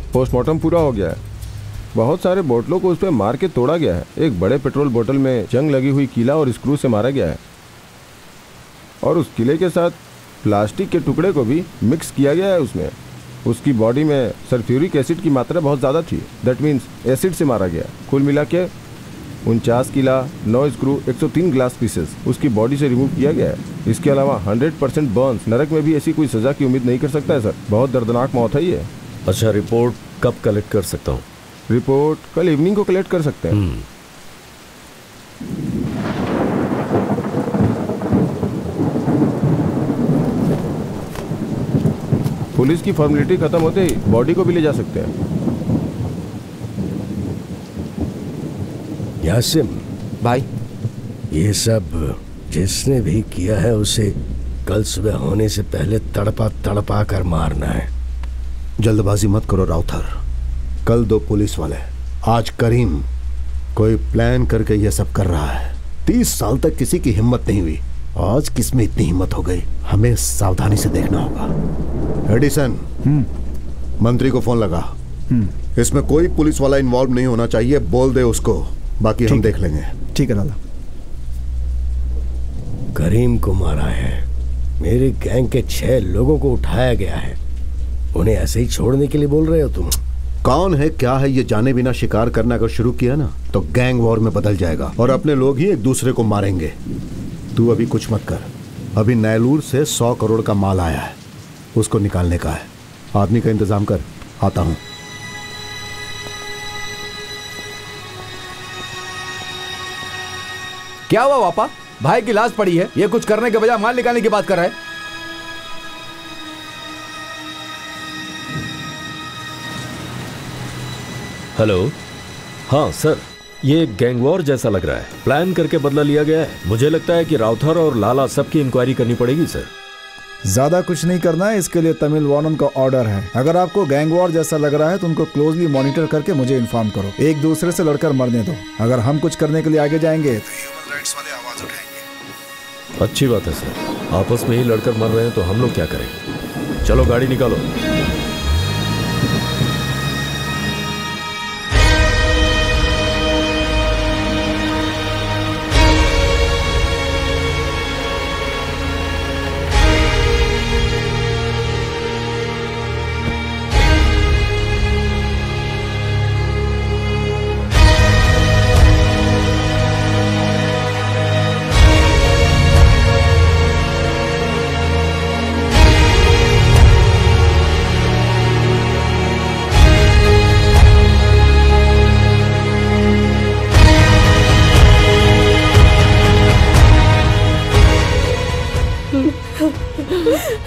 पोस्टमार्टम पूरा हो गया है। बहुत सारे बोतलों को उस पर मार के तोड़ा गया है। एक बड़े पेट्रोल बोतल में जंग लगी हुई कीला और स्क्रू से मारा गया है, और उस किले के साथ प्लास्टिक के टुकड़े को भी मिक्स किया गया है। उसमें उसकी बॉडी में सल्फ्यूरिक एसिड की मात्रा बहुत ज़्यादा थी। दैट मीन्स एसिड से मारा गया। कुल मिला के 49 किला, 9 स्क्रू, 103 ग्लास पीसेस उसकी बॉडी से रिमूव किया गया है। इसके अलावा 100% बर्न्स। नरक में भी ऐसी कोई सजा की उम्मीद नहीं कर सकता है सर। बहुत दर्दनाक मौत है ये। अच्छा, रिपोर्ट कब कलेक्ट कर सकता हूँ? रिपोर्ट कल इवनिंग को कलेक्ट कर सकते हैं। पुलिस की फॉर्मेलिटी खत्म होते ही बॉडी को भी ले जा सकते हैं। यासिम भाई, ये सब जिसने भी किया है उसे कल सुबह होने से पहले तड़पा तड़पा कर मारना है। जल्दबाजी मत करो राउथर। कल 2 पुलिस वाले, आज करीम। कोई प्लान करके यह सब कर रहा है। 30 साल तक किसी की हिम्मत नहीं हुई, आज किसमें इतनी हिम्मत हो गई? हमें सावधानी से देखना होगा। एडिसन, मंत्री को फोन लगा। इसमें कोई पुलिस वाला इन्वॉल्व नहीं होना चाहिए, बोल दे उसको, बाकी हम देख लेंगे। ठीक है लाला। करीम को मारा है। मेरे गैंग के 6 लोगों को उठाया गया है। उन्हें ऐसे ही छोड़ने के लिए बोल रहे हो तुम? कौन है क्या है ये जाने बिना शिकार करना अगर शुरू किया ना तो गैंग वॉर में बदल जाएगा और अपने लोग ही एक दूसरे को मारेंगे। तू अभी कुछ मत कर। अभी नैलूर से 100 करोड़ का माल आया है, उसको निकालने का है। आदमी का इंतजाम कर, आता हूं। क्या हुआ पापा? भाई की लाश पड़ी है, ये कुछ करने के बजाय माल निकालने की बात कर रहा है। हेलो। हाँ सर, ये गैंग वॉर जैसा लग रहा है। प्लान करके बदला लिया गया है। मुझे लगता है कि राउथर और लाला सबकी इंक्वायरी करनी पड़ेगी सर। ज्यादा कुछ नहीं करना है, इसके लिए तमिल वार्डन का ऑर्डर है। अगर आपको गैंग वॉर जैसा लग रहा है तो उनको क्लोजली मॉनिटर करके मुझे इन्फॉर्म करो। एक दूसरे से लड़कर मरने दो। अगर हम कुछ करने के लिए आगे जाएंगे तो ह्यूमन राइट्स वाले आवाज उठाएंगे। अच्छी बात है सर, आपस में ही लड़कर मर रहे हैं तो हम लोग क्या करें? चलो गाड़ी निकालो।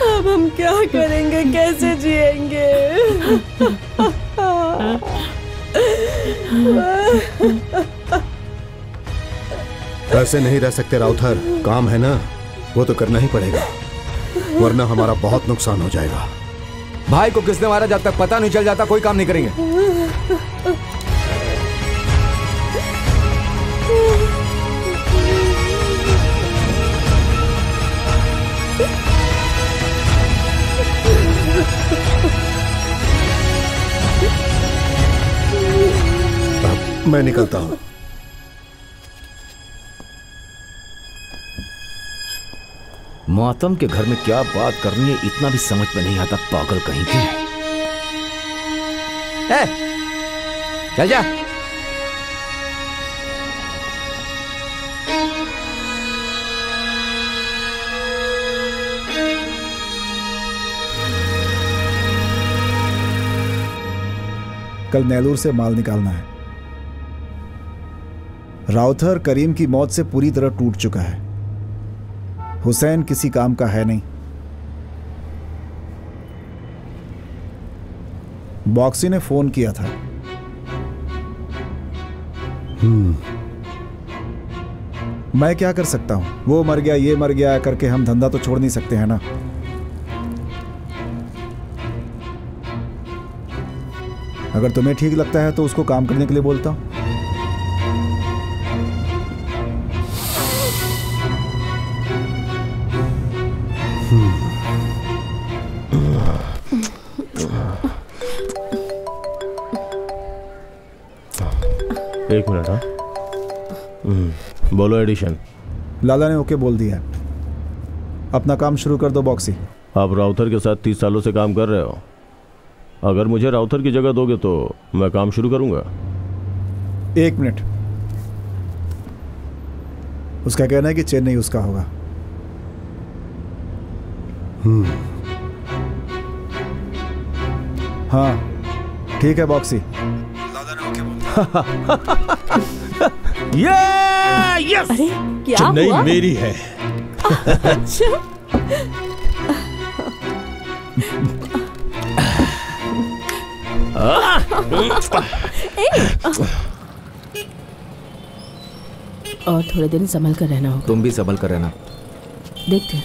अब हम क्या करेंगे, कैसे जिएंगे? ऐसे नहीं रह सकते राउथर। काम है ना, वो तो करना ही पड़ेगा, वरना हमारा बहुत नुकसान हो जाएगा। भाई को किसने मारा जब तक पता नहीं चल जाता कोई काम नहीं करेंगे। मैं निकलता हूं। मातम के घर में क्या बात करनी है इतना भी समझ में नहीं आता, पागल कहीं के। चल जा। कल नैलूर से माल निकालना है। राउथर करीम की मौत से पूरी तरह टूट चुका है। हुसैन किसी काम का है नहीं। बॉक्सी ने फोन किया था। मैं क्या कर सकता हूं? वो मर गया, ये मर गया करके हम धंधा तो छोड़ नहीं सकते हैं ना। अगर तुम्हें ठीक लगता है तो उसको काम करने के लिए बोलता हूं। एक मिनट। हाँ बोलो एडिशन। लाला ने ओके बोल दिया है, अपना काम शुरू कर दो बॉक्सी। आप राउथर के साथ 30 सालों से काम कर रहे हो। अगर मुझे राउथर की जगह दोगे तो मैं काम शुरू करूंगा। 1 मिनट, उसका कहना है कि चेन्नई उसका होगा। हाँ ठीक है बॉक्सी। लाला ने ओके बोल ये यस, अरे क्या चेन्नई हुआ? मेरी है। अच्छा और थोड़े दिन संभल कर रहना होगा। तुम भी संभल कर रहना। देखते हैं।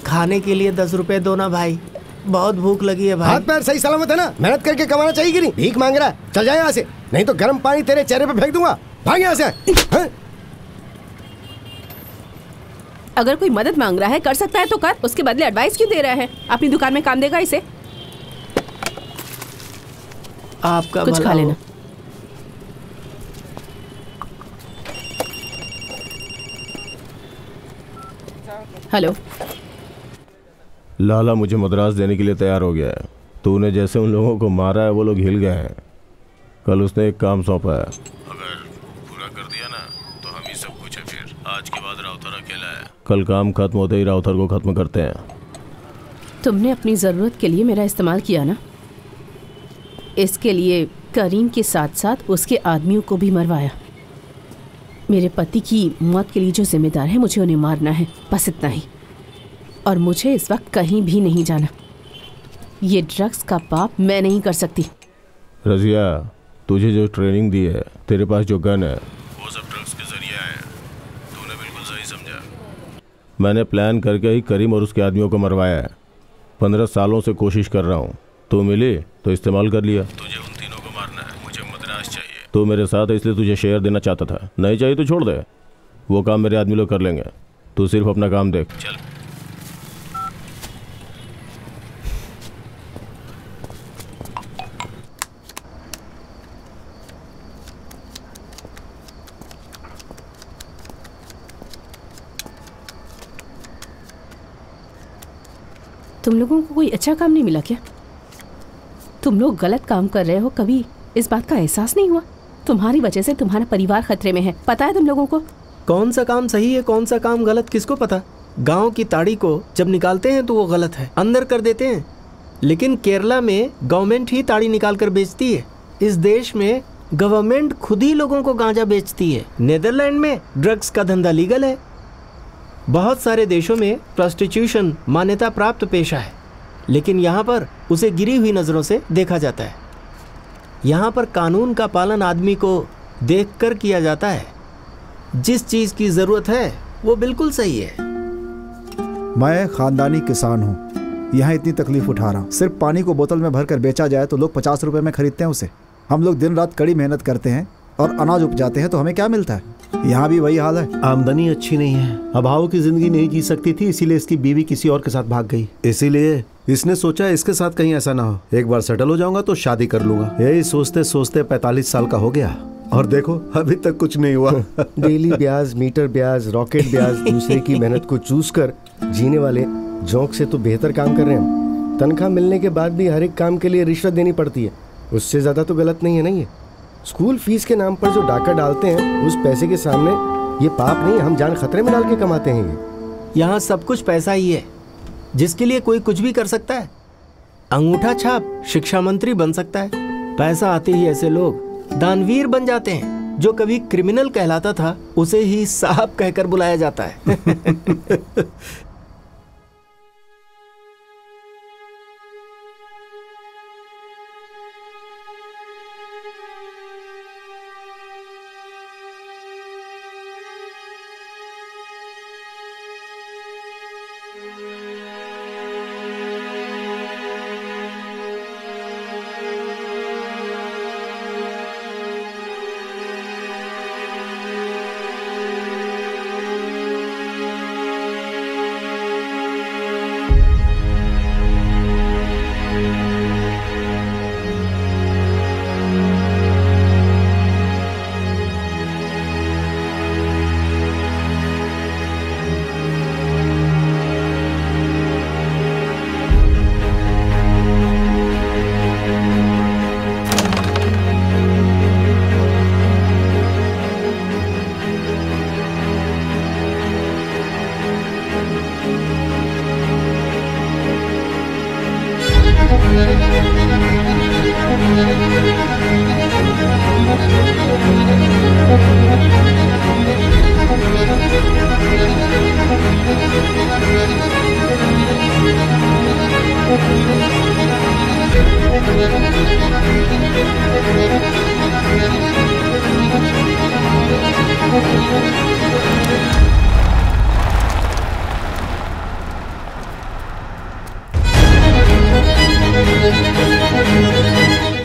खाने के लिए 10 रुपए दो ना भाई, बहुत भूख लगी है भाई। हाथ पैर सही सलामत है ना? मेहनत करके कमाना चाहिए कि नहीं? भीख मांग रहा है, चल जाए यहाँ से, नहीं तो गर्म पानी तेरे चेहरे पे फेंक दूंगा। भाग यहाँ से। हाँ? अगर कोई मदद मांग रहा है कर सकता है तो कर, उसके बदले एडवाइस क्यों दे रहा है? अपनी दुकान में काम देगा इसे। आपका कुछ भला खा हो। लेना। हेलो, लाला मुझे मद्रास देने के लिए तैयार हो गया है। तूने जैसे उन लोगों को मारा है वो लोग हिल गए हैं। कल उसने एक काम सौंपा है, अगर पूरा कर दिया ना तो हम ही सब कुछ है। फिर आज के बाद राउथर अकेला है। कल काम खत्म होते ही राउथर को खत्म करते हैं। तुमने अपनी ज़रूरत के लिए मेरा इस्तेमाल किया ना, इसके लिए करीम के साथ साथ उसके आदमियों को भी मरवाया। मेरे पति की मौत के लिए जो जिम्मेदार है मुझे उन्हें मारना है, बस इतना ही। और मुझे इस वक्त कहीं भी नहीं जाना। ये ड्रग्स का पाप मैं नहीं कर सकती। रजिया, तुझे जो ट्रेनिंग दी है, तेरे पास जो गन है, वो सब ड्रग्स के जरिए है। तूने बिल्कुल सही समझा। मैंने प्लान करके ही करीम और उसके आदमियों को मरवाया है। 15 सालों से कोशिश कर रहा हूँ। तू मिली तो इस्तेमाल कर लिया। तुझे उन तीनों को मारना है, मुझे मद्रास चाहिए। तू मेरे साथ है इसलिए तुझे शेयर देना चाहता था। नहीं चाहिए तो छोड़ दे, वो काम मेरे आदमी लोग कर लेंगे। तू सिर्फ अपना काम देख। चल। तुम लोगों को कोई अच्छा काम नहीं मिला क्या? तुम लोग गलत काम कर रहे हो, कभी इस बात का एहसास नहीं हुआ? तुम्हारी वजह से तुम्हारा परिवार खतरे में है, पता है तुम लोगों को? कौन सा काम सही है कौन सा काम गलत किसको पता? गांव की ताड़ी को जब निकालते हैं तो वो गलत है, अंदर कर देते हैं। लेकिन केरला में गवर्नमेंट ही ताड़ी निकाल कर बेचती है। इस देश में गवर्नमेंट खुद ही लोगों को गांजा बेचती है। नेदरलैंड में ड्रग्स का धंधा लीगल है। बहुत सारे देशों में प्रोस्टिट्यूशन मान्यता प्राप्त पेशा है, लेकिन यहाँ पर उसे गिरी हुई नज़रों से देखा जाता है। यहाँ पर कानून का पालन आदमी को देखकर किया जाता है। जिस चीज़ की ज़रूरत है वो बिल्कुल सही है। मैं खानदानी किसान हूँ, यहाँ इतनी तकलीफ उठा रहा हूँ। सिर्फ पानी को बोतल में भर कर बेचा जाए तो लोग 50 रुपए में खरीदते हैं उसे। हम लोग दिन रात कड़ी मेहनत करते हैं और अनाज उपजाते हैं तो हमें क्या मिलता है? यहाँ भी वही हाल है। आमदनी अच्छी नहीं है, अभाव की जिंदगी नहीं जी सकती थी, इसीलिए इसकी बीवी किसी और के साथ भाग गई। इसीलिए इसने सोचा इसके साथ कहीं ऐसा ना हो, एक बार सेटल हो जाऊंगा तो शादी कर लूंगा। यही सोचते सोचते 45 साल का हो गया और देखो अभी तक कुछ नहीं हुआ। डेली ब्याज, मीटर ब्याज, रॉकेट ब्याज, दूसरे की मेहनत को चूस कर जीने वाले जोंक से तो बेहतर काम कर रहे हैं। तनख्वाह मिलने के बाद भी हर एक काम के लिए रिश्वत देनी पड़ती है, उससे ज़्यादा तो गलत नहीं है ना ये? स्कूल फीस के नाम पर जो डाका डालते हैं उस पैसे के सामने ये पाप नहीं, हम जान खतरे में डाल के कमाते हैं ये। यहाँ सब कुछ पैसा ही है, जिसके लिए कोई कुछ भी कर सकता है। अंगूठा छाप शिक्षा मंत्री बन सकता है। पैसा आते ही ऐसे लोग दानवीर बन जाते हैं। जो कभी क्रिमिनल कहलाता था उसे ही साहब कहकर बुलाया जाता है।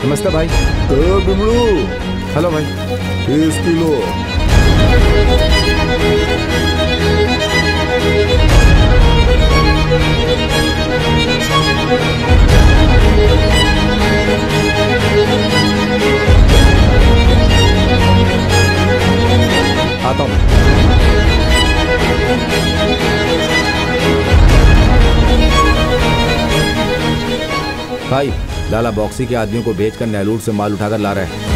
नमस्ते भाई। बिमड़ू, हेलो भाई। 30 किलो। आता हूँ। भाई, लाला बॉक्सी के आदमियों को भेजकर नेलूर से माल उठाकर ला रहे हैं।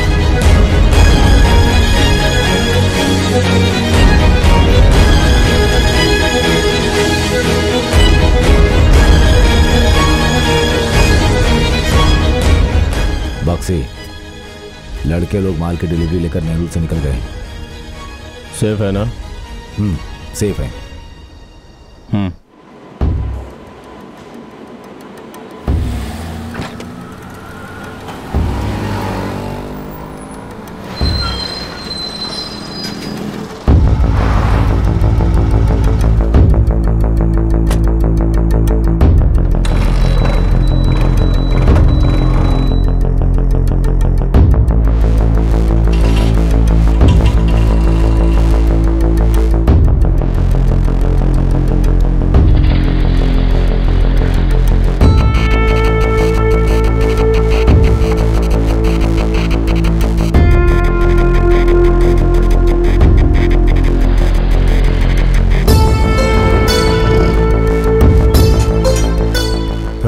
बॉक्सी, लड़के लोग माल की डिलीवरी लेकर नेलूर से निकल गए। सेफ है ना? सेफ है।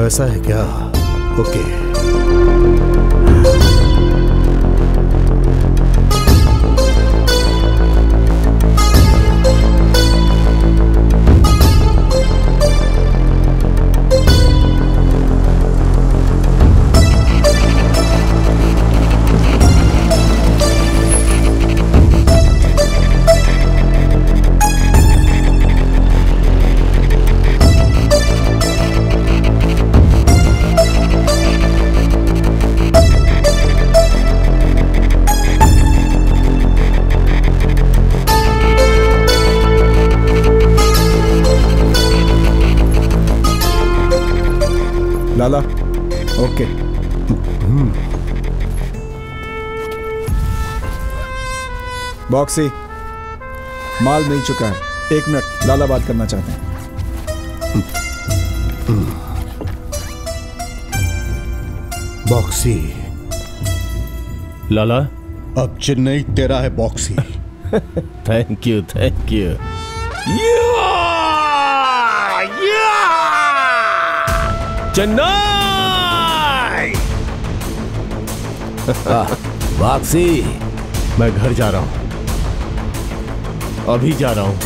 ऐसा है क्या? ओके। लाला, ओके। बॉक्सी, माल मिल चुका है। 1 मिनट, लाला बात करना चाहते हैं। बॉक्सी। लाला, अब चेन्नई तेरा है boxy. Thank you, thank you. Chennai! Boxy, मैं घर जा रहा हूं, अभी जा रहा हूं।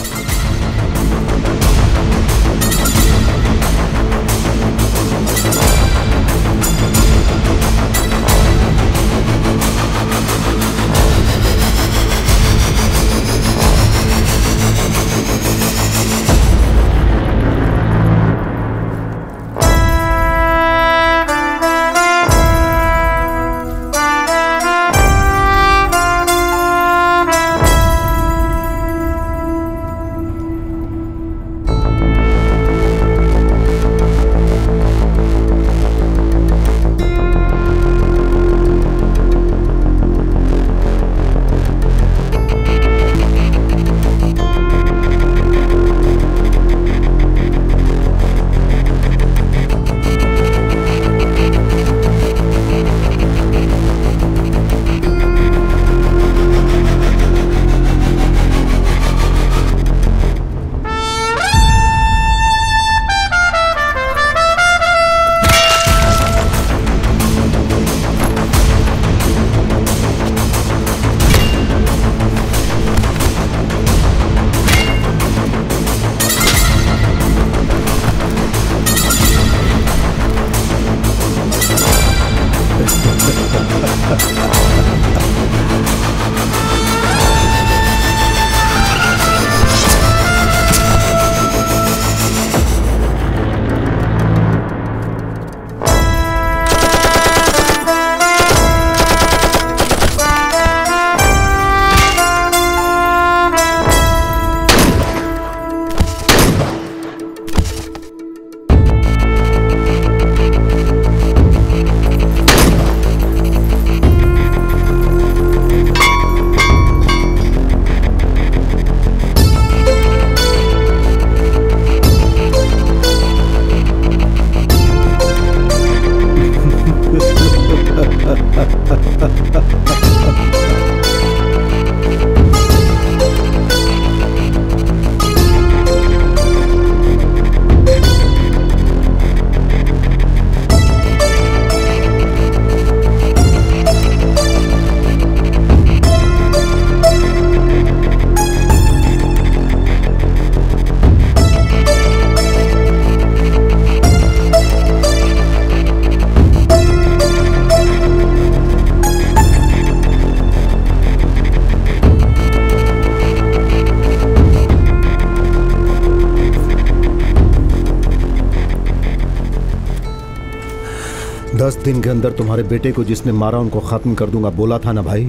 10 दिन के अंदर तुम्हारे बेटे को जिसने मारा उनको खत्म कर दूंगा, बोला था ना भाई।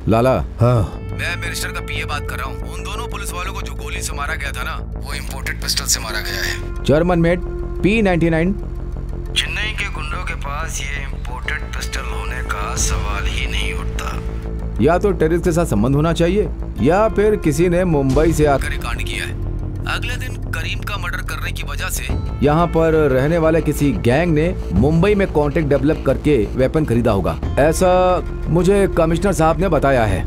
लाला। हाँ, मैं मिनिस्टर का पीए बात कर रहा हूँ। उन दोनों पुलिस वालों को जो गोली से मारा गया था ना, वो इम्पोर्टेड पिस्टल से मारा गया है, जर्मन मेड P99। चेन्नई के गुंडों के पास ये इम्पोर्टेड पिस्टल होने का सवाल ही नहीं उठता। या तो टेररिस्ट के साथ संबंध होना चाहिए या फिर किसी ने मुंबई से आकर ये कांड किया है। अगले दिन करीम का मर्डर करने की वजह से यहाँ पर रहने वाले किसी गैंग ने मुंबई में कॉन्टेक्ट डेवलप करके वेपन खरीदा होगा, ऐसा मुझे कमिश्नर साहब ने बताया है।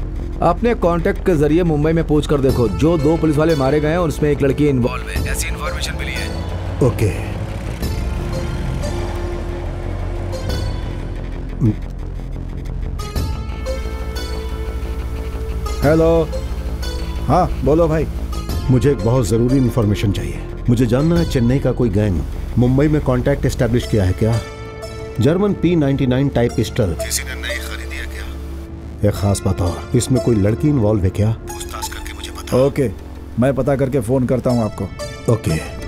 अपने कॉन्टेक्ट के जरिए मुंबई में पूछ कर देखो, जो 2 पुलिस वाले मारे गए हैं उसमें एक लड़की इन्वॉल्व है, ऐसी इन्फॉर्मेशन मिली है। ओके। हेलो। हाँ बोलो भाई। मुझे एक बहुत जरूरी इंफॉर्मेशन चाहिए। मुझे जानना है चेन्नई का कोई गैंग मुंबई में कांटेक्ट एस्टैब्लिश किया है क्या? जर्मन P99 टाइप पिस्टल किसी ने नहीं खरीदी है क्या? एक खास बात और, इसमें कोई लड़की इन्वॉल्व है क्या? पूछताछ करके मुझे बताओ। ओके, मैं पता करके फोन करता हूँ आपको। ओके।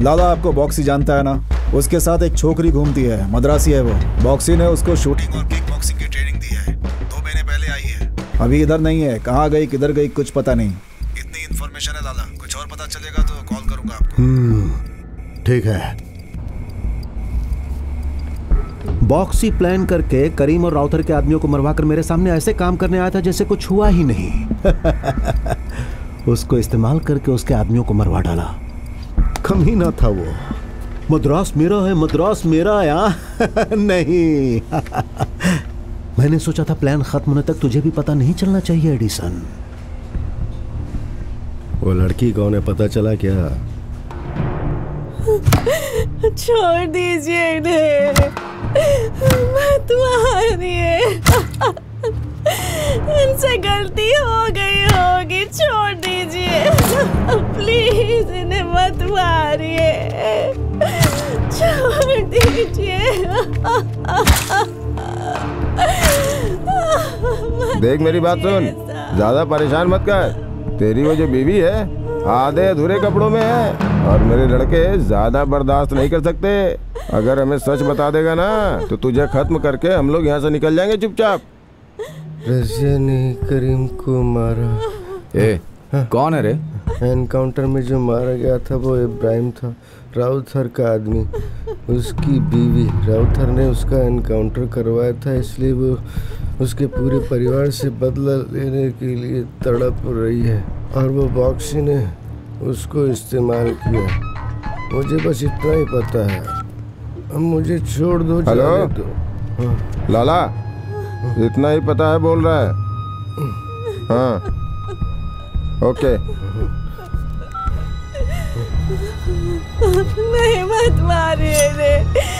लाला आपको बॉक्सी जानता है ना? उसके साथ एक छोकरी घूमती है, मद्रासी है वो। बॉक्सी ने उसको शूटिंग और किक बॉक्सिंग की ट्रेनिंग दी है। 2 महीने पहले आई है, अभी इधर नहीं है। कहाँ गई किधर गई कुछ पता नहीं। इतनी इन्फॉर्मेशन है लाला, कुछ और पता चलेगा तो कॉल करूंगा आपको। ठीक है। बॉक्सी प्लान करके करीम और राउतर के आदमियों को मरवा कर मेरे सामने ऐसे काम करने आया था जैसे कुछ हुआ ही नहीं। उसको इस्तेमाल करके उसके आदमियों को मरवा डाला। कमीना था वो। मद्रास मेरा है, मद्रास मेरा है। नहीं। मैंने सोचा था प्लान खत्म होने तक तुझे भी पता नहीं चलना चाहिए एडिसन। वो लड़की कौन है पता चला क्या? छोड़ दीजिए इन्हें, मत मारिए। इनसे गलती हो गई होगी, छोड़ दीजिए। प्लीज इन्हें मत मारिए, छोड़ दीजिए। देख मेरी बात सुन, ज्यादा परेशान मत कर। तेरी वो जो बीवी है आधे अधूरे कपड़ों में है और मेरे लड़के ज्यादा बर्दाश्त नहीं कर सकते। अगर हमें सच बता देगा ना तो तुझे खत्म करके हम लोग यहाँ से निकल जाएंगे चुपचाप। रजिया ने करीम को मारा। कौन है रे? एनकाउंटर में जो मारा गया था वो इब्राहिम था, राउथर का आदमी। उसकी बीवी, राउथर ने उसका एनकाउंटर करवाया था, इसलिए वो उसके पूरे परिवार से बदला लेने के लिए तड़प रही है और वो बॉक्सी ने उसको इस्तेमाल किया। मुझे बस इतना ही पता है, अब मुझे छोड़ दो। हेलो दो। हाँ। लाला इतना ही पता है बोल रहा है? हाँ ओके। नहीं मत मारिए रे,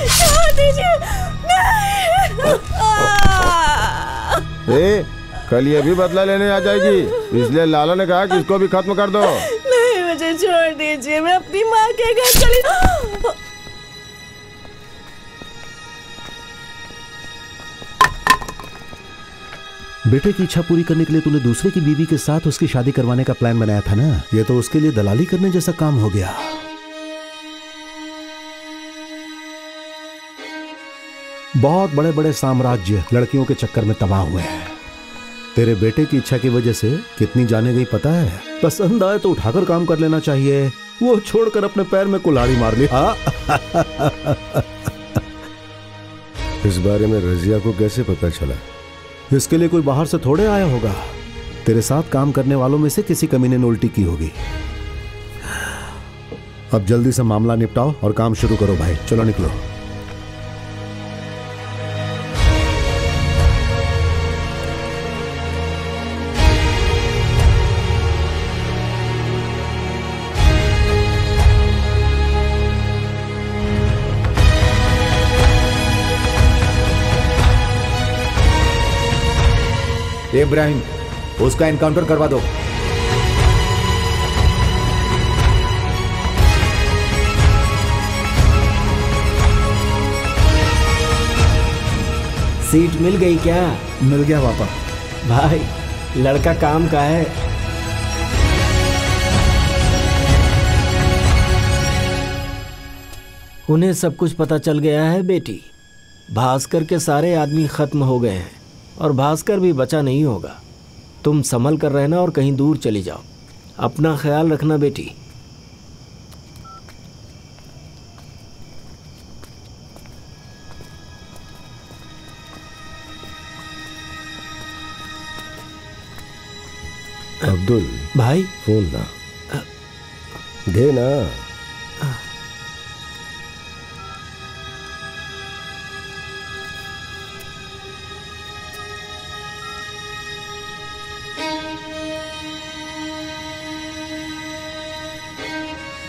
छोड़ दीजिए। कल ये भी बदला लेने आ जाएगी, इसलिए लाला ने कहा कि इसको भी खत्म कर दो। नहीं मुझे छोड़ दीजिए, मैं अपनी माँ के घर चली। बेटे की इच्छा पूरी करने के लिए तूने दूसरे की बीवी के साथ उसकी शादी करवाने का प्लान बनाया था ना? ये तो उसके लिए दलाली करने जैसा काम हो गया। बहुत बड़े बड़े साम्राज्य लड़कियों के चक्कर में तबाह हुए हैं। तेरे बेटे की इच्छा की वजह से कितनी जाने गई पता है? पसंद आए तो उठाकर काम कर लेना चाहिए, वो छोड़कर अपने पैर में कुल्हाड़ी मार ली। इस बारे में रजिया को कैसे पता चला? इसके लिए कोई बाहर से थोड़े आया होगा। तेरे साथ काम करने वालों में से किसी कमीने ने उल्टी की होगी। अब जल्दी से मामला निपटाओ और काम शुरू करो भाई। चलो निकलो। इब्राहिम, उसका एनकाउंटर करवा दो। सीट मिल गई क्या? मिल गया पापा। भाई लड़का काम का है। उन्हें सब कुछ पता चल गया है बेटी। भास्कर के सारे आदमी खत्म हो गए हैं और भास्कर भी बचा नहीं होगा। तुम संभल कर रहना और कहीं दूर चली जाओ। अपना ख्याल रखना बेटी। अब्दुल भाई फोन ना दे ना।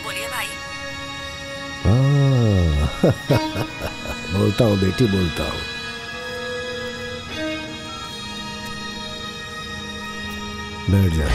बोलिए भाई। बोलता हूँ बेटी, बोलता हूँ। बैठ जा।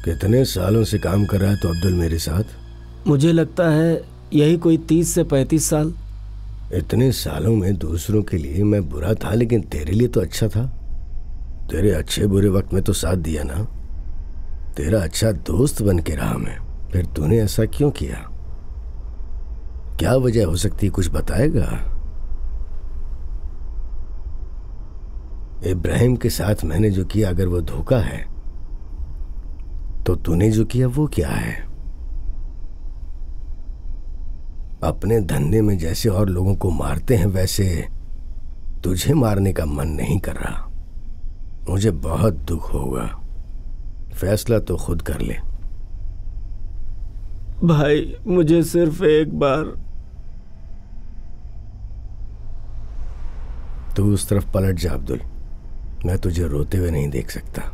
कितने सालों से काम कर रहा है तो अब्दुल मेरे साथ? मुझे लगता है यही कोई 30 से 35 साल। इतने सालों में दूसरों के लिए मैं बुरा था, लेकिन तेरे लिए तो अच्छा था। तेरे अच्छे बुरे वक्त में तो साथ दिया ना। तेरा अच्छा दोस्त बन के रहा मैं। फिर तूने ऐसा क्यों किया? क्या वजह हो सकती, कुछ बताएगा? इब्राहिम के साथ मैंने जो किया, अगर वो धोखा है तो तूने जो किया वो क्या है? अपने धंधे में जैसे और लोगों को मारते हैं वैसे तुझे मारने का मन नहीं कर रहा। मुझे बहुत दुख होगा। फैसला तो खुद कर ले। भाई मुझे सिर्फ एक बार। तू उस तरफ पलट जा अब्दुल। मैं तुझे रोते हुए नहीं देख सकता।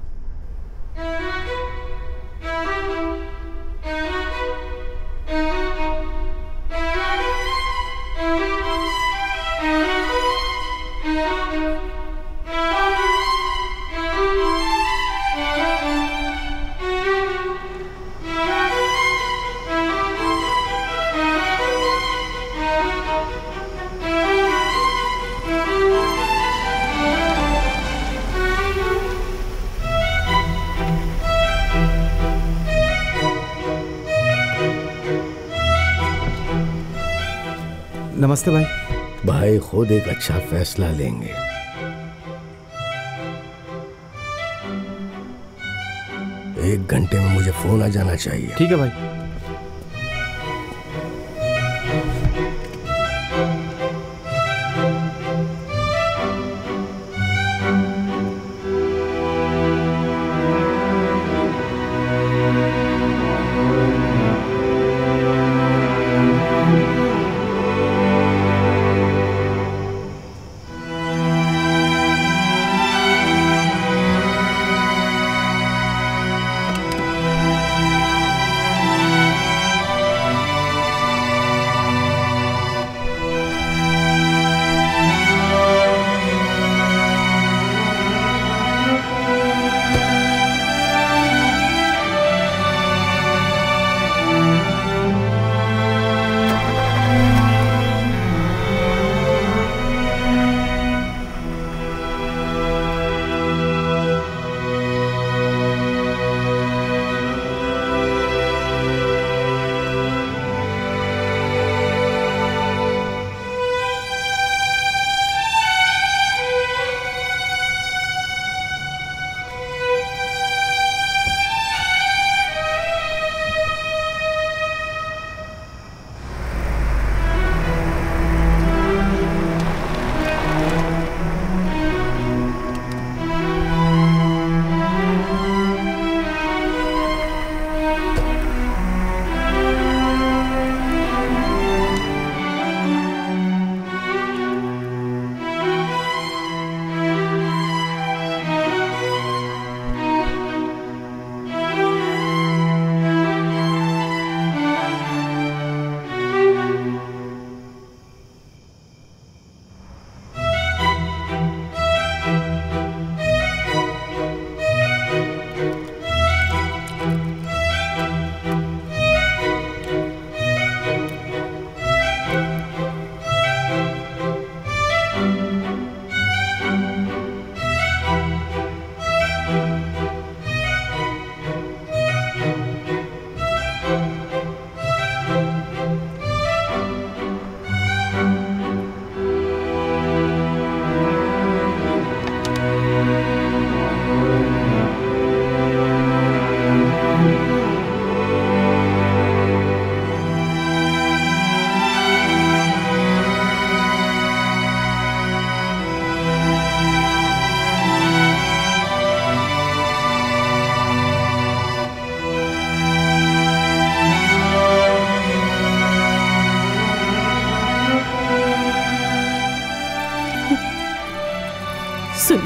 नमस्ते भाई। भाई खुद एक अच्छा फैसला लेंगे। एक घंटे में मुझे फोन आ जाना चाहिए। ठीक है भाई।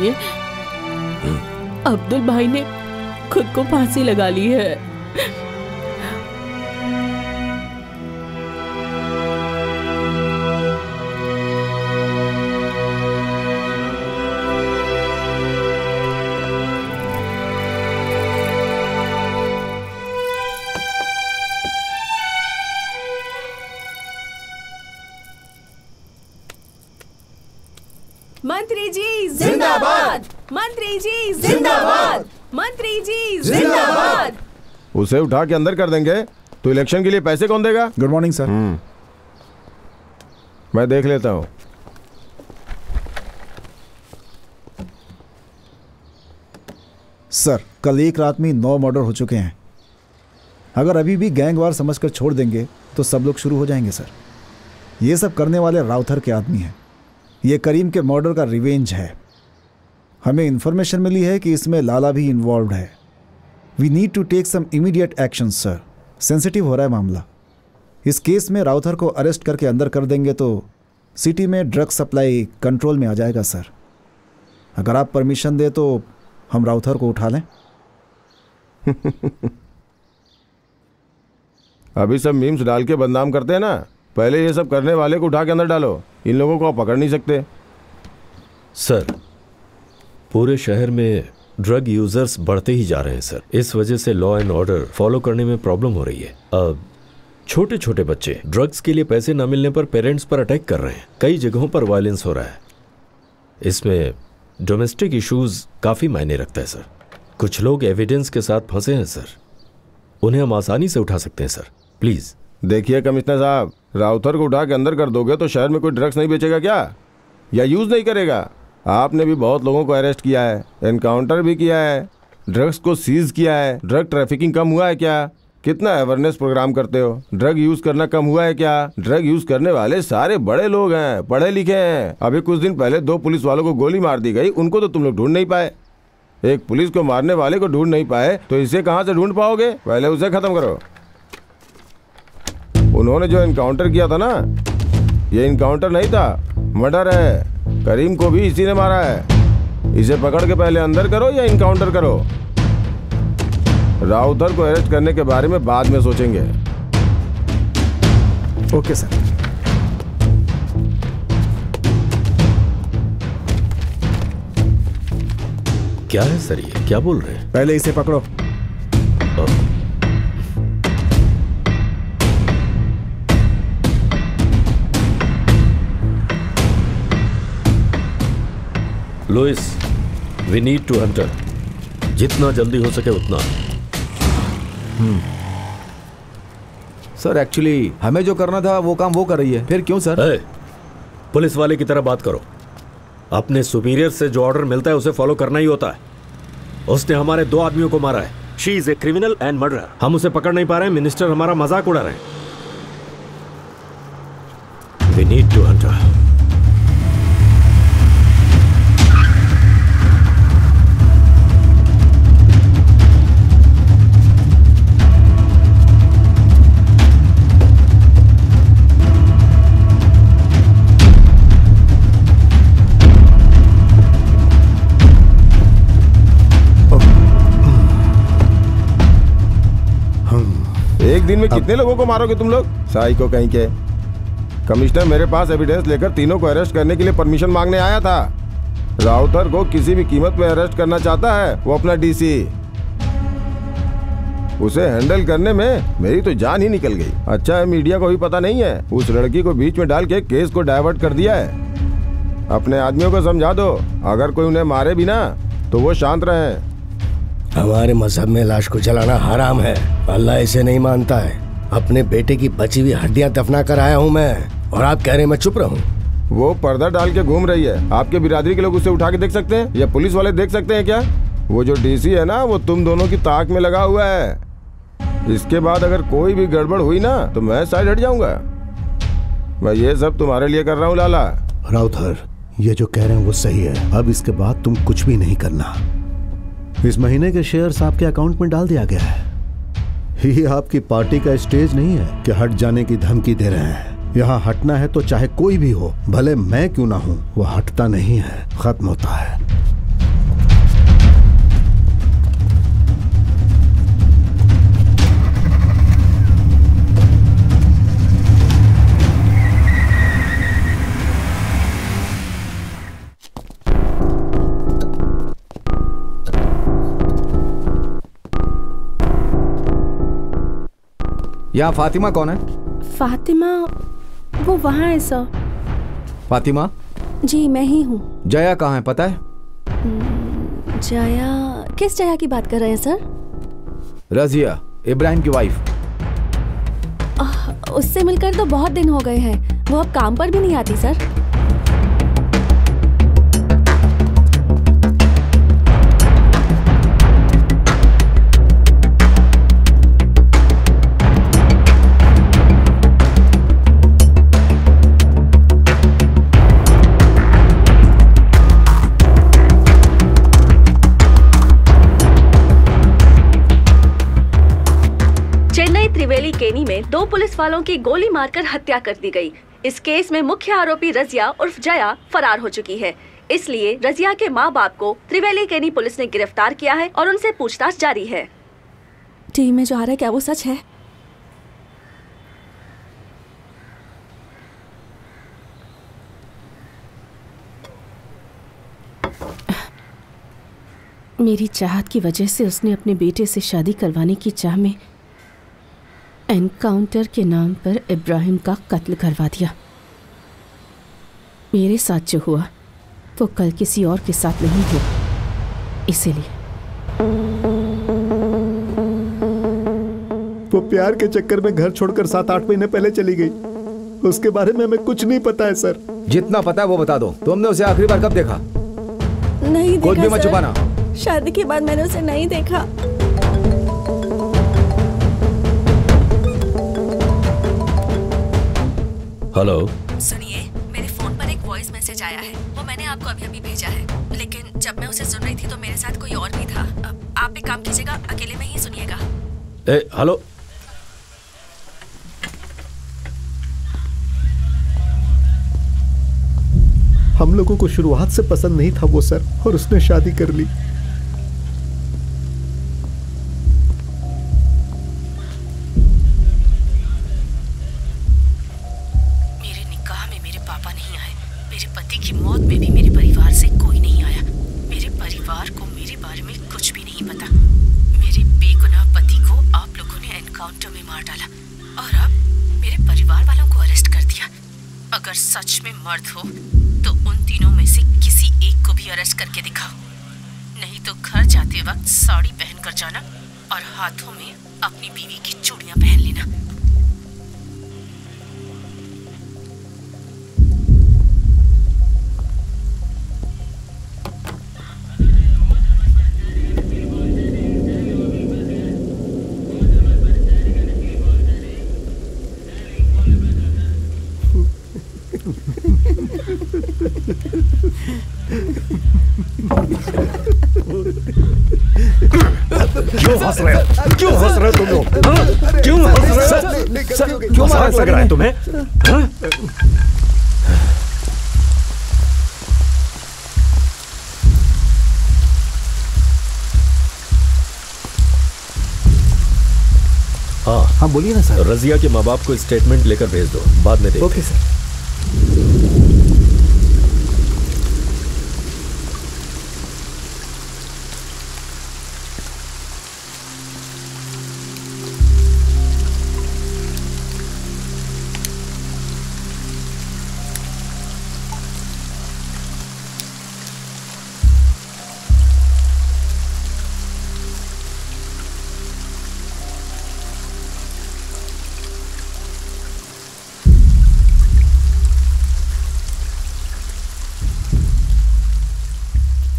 सुनिए, अब्दुल भाई ने खुद को फांसी लगा ली है। मंत्री जी जिंदाबाद, मंत्री जी जिंदाबाद, मंत्री जी जिंदाबाद। उसे उठा के अंदर कर देंगे तो इलेक्शन के लिए पैसे कौन देगा? Good morning sir. मैं देख लेता हूँ। सर, कल एक रात में 9 मर्डर हो चुके हैं। अगर अभी भी गैंगवार समझकर छोड़ देंगे तो सब लोग शुरू हो जाएंगे सर। ये सब करने वाले राउथर के आदमी हैं। ये करीम के मर्डर का रिवेंज है। हमें इन्फॉर्मेशन मिली है कि इसमें लाला भी इन्वॉल्व है। We need to take some immediate action sir. Sensitive हो रहा है मामला। इस केस में राउथर को अरेस्ट करके अंदर कर देंगे तो सिटी में ड्रग सप्लाई कंट्रोल में आ जाएगा सर। अगर आप परमिशन दे तो हम राउथर को उठा लें। अभी सब मीम्स डाल के बदनाम करते हैं ना, पहले ये सब करने वाले को उठा के अंदर डालो। इन लोगों को आप पकड़ नहीं सकते। सर, पूरे शहर में ड्रग यूजर्स बढ़ते ही जा रहे हैं सर। इस वजह से लॉ एंड ऑर्डर फॉलो करने में प्रॉब्लम हो रही है। अब छोटे छोटे बच्चे ड्रग्स के लिए पैसे न मिलने पर पेरेंट्स पर अटैक कर रहे हैं। कई जगहों पर वायलेंस हो रहा है। इसमें डोमेस्टिक इश्यूज काफ़ी मायने रखता है सर। कुछ लोग एविडेंस के साथ फंसे हैं सर, उन्हें हम आसानी से उठा सकते हैं सर। प्लीज़ देखिए कमिश्नर साहब, राउथर को उठा के अंदर कर दोगे तो शहर में कोई ड्रग्स नहीं बेचेगा क्या, या यूज़ नहीं करेगा? आपने भी बहुत लोगों को अरेस्ट किया है, एनकाउंटर भी किया है, ड्रग्स को सीज किया है। ड्रग ट्रैफिकिंग कम हुआ है क्या? कितना अवेयरनेस प्रोग्राम करते हो? ड्रग यूज़ करना कम हुआ है क्या? ड्रग यूज़ करने वाले सारे बड़े लोग हैं, पढ़े लिखे हैं। अभी कुछ दिन पहले 2 पुलिस वालों को गोली मार दी गई, उनको तो तुम लोग ढूंढ नहीं पाए। एक पुलिस को मारने वाले को ढूंढ नहीं पाए तो इसे कहाँ से ढूंढ पाओगे? पहले उसे ख़त्म करो। उन्होंने जो इनकाउंटर किया था ना, ये इनकाउंटर नहीं था, मर्डर है। करीम को भी इसी ने मारा है। इसे पकड़ के पहले अंदर करो या इनकाउंटर करो। राउथर को अरेस्ट करने के बारे में बाद में सोचेंगे। Okay sir. क्या है सर, ये क्या बोल रहे हैं? पहले इसे पकड़ो। Louis, we need to hunter. जितना जल्दी हो सके उतना। सर एक्चुअली हमें जो करना था वो काम वो कर रही है, फिर क्यों सर? पुलिस वाले की तरह बात करो। अपने सुपीरियर से जो ऑर्डर मिलता है उसे फॉलो करना ही होता है। उसने हमारे 2 आदमियों को मारा है। She is a criminal and murderer. हम उसे पकड़ नहीं पा रहे हैं। मिनिस्टर हमारा मजाक उड़ा रहे हैं। We need to hunter. एक दिन में कितने लोगों को मारोगे तुम लोग? साइको कहीं के। कमिश्नर मेरे पास एविडेंस लेकर तीनों को अरेस्ट करने के लिए परमिशन मांगने आया था। राउथर को किसी भी कीमत पे अरेस्ट करना चाहता है वो अपना डीसी। उसे हैंडल करने में मेरी तो जान ही निकल गई। अच्छा है मीडिया को भी पता नहीं है। उस लड़की को बीच में डाल के केस को डाइवर्ट कर दिया है। अपने आदमियों को समझा दो, अगर कोई उन्हें मारे भी ना तो वो शांत रहे। हमारे मजहब में लाश को जलाना हराम है। अल्लाह इसे नहीं मानता है। अपने बेटे की बची हुई हड्डियां दफना कर आया हूँ मैं, और आप कह रहे हैं मैं चुप रहूं? वो पर्दा डाल के घूम रही है। आपके बिरादरी के लोग उसे उठा के देख सकते हैं या पुलिस वाले देख सकते हैं क्या? वो जो डीसी है ना, वो तुम दोनों की ताक में लगा हुआ है। इसके बाद अगर कोई भी गड़बड़ हुई ना तो मैं साइड हट जाऊंगा। मैं ये सब तुम्हारे लिए कर रहा हूँ लाला। राउथर, ये जो कह रहे हैं वो सही है। अब इसके बाद तुम कुछ भी नहीं करना। इस महीने के शेयर्स आपके अकाउंट में डाल दिया गया है। ये आपकी पार्टी का स्टेज नहीं है कि हट जाने की धमकी दे रहे हैं। यहाँ हटना है तो चाहे कोई भी हो, भले मैं क्यों ना हूँ, वो हटता नहीं है, खत्म होता है। यहाँ फातिमा कौन है? फातिमा वो वहाँ है सर। फातिमा? जी मैं ही हूँ। जया कहाँ है पता है? जया? किस जया की बात कर रहे हैं सर? रजिया, इब्राहिम की वाइफ। उससे मिलकर तो बहुत दिन हो गए हैं, वो अब काम पर भी नहीं आती सर। केनी में 2 पुलिस वालों की गोली मारकर हत्या कर दी गई। इस केस में मुख्य आरोपी रजिया उर्फ जया फरार हो चुकी है। इसलिए रजिया के मां बाप को त्रिवेली केनी पुलिस ने गिरफ्तार किया है और उनसे पूछताछ जारी है। टीवी में जो आ रहा है क्या वो सच है? मेरी चाहत की वजह से उसने अपने बेटे से शादी करवाने की चाह में एनकाउंटर के नाम पर इब्राहिम का कत्ल करवा दिया। मेरे साथ जो हुआ वो कल किसी और के साथ नहीं हुआ, इसीलिए। वो प्यार के चक्कर में घर छोड़कर 7-8 महीने पहले चली गई। उसके बारे में हमें कुछ नहीं पता है सर। जितना पता है वो बता दो। तुमने उसे आखिरी बार कब देखा? नहीं देखा। कुछ भी मत छुपाना। शादी के बाद मैंने उसे नहीं देखा। हेलो, सुनिए, मेरे फोन पर एक वॉइस मैसेज आया है, वो मैंने आपको अभी भेजा है। लेकिन जब मैं उसे सुन रही थी तो मेरे साथ कोई और भी था। आप एक काम कीजिएगा, अकेले में ही सुनिएगा। हेलो। हम लोगों को शुरुआत से पसंद नहीं था वो सर, और उसने शादी कर ली। क्यों हंस रहे हो? क्यों हंस रहे हो तुम लोग? क्यों हंस रहे हो? क्यों मजाक लग रहा है तुम्हें? हाँ बोलिए ना सर। रजिया के माँ बाप को स्टेटमेंट लेकर भेज दो, बाद में देखते हैं। Okay sir.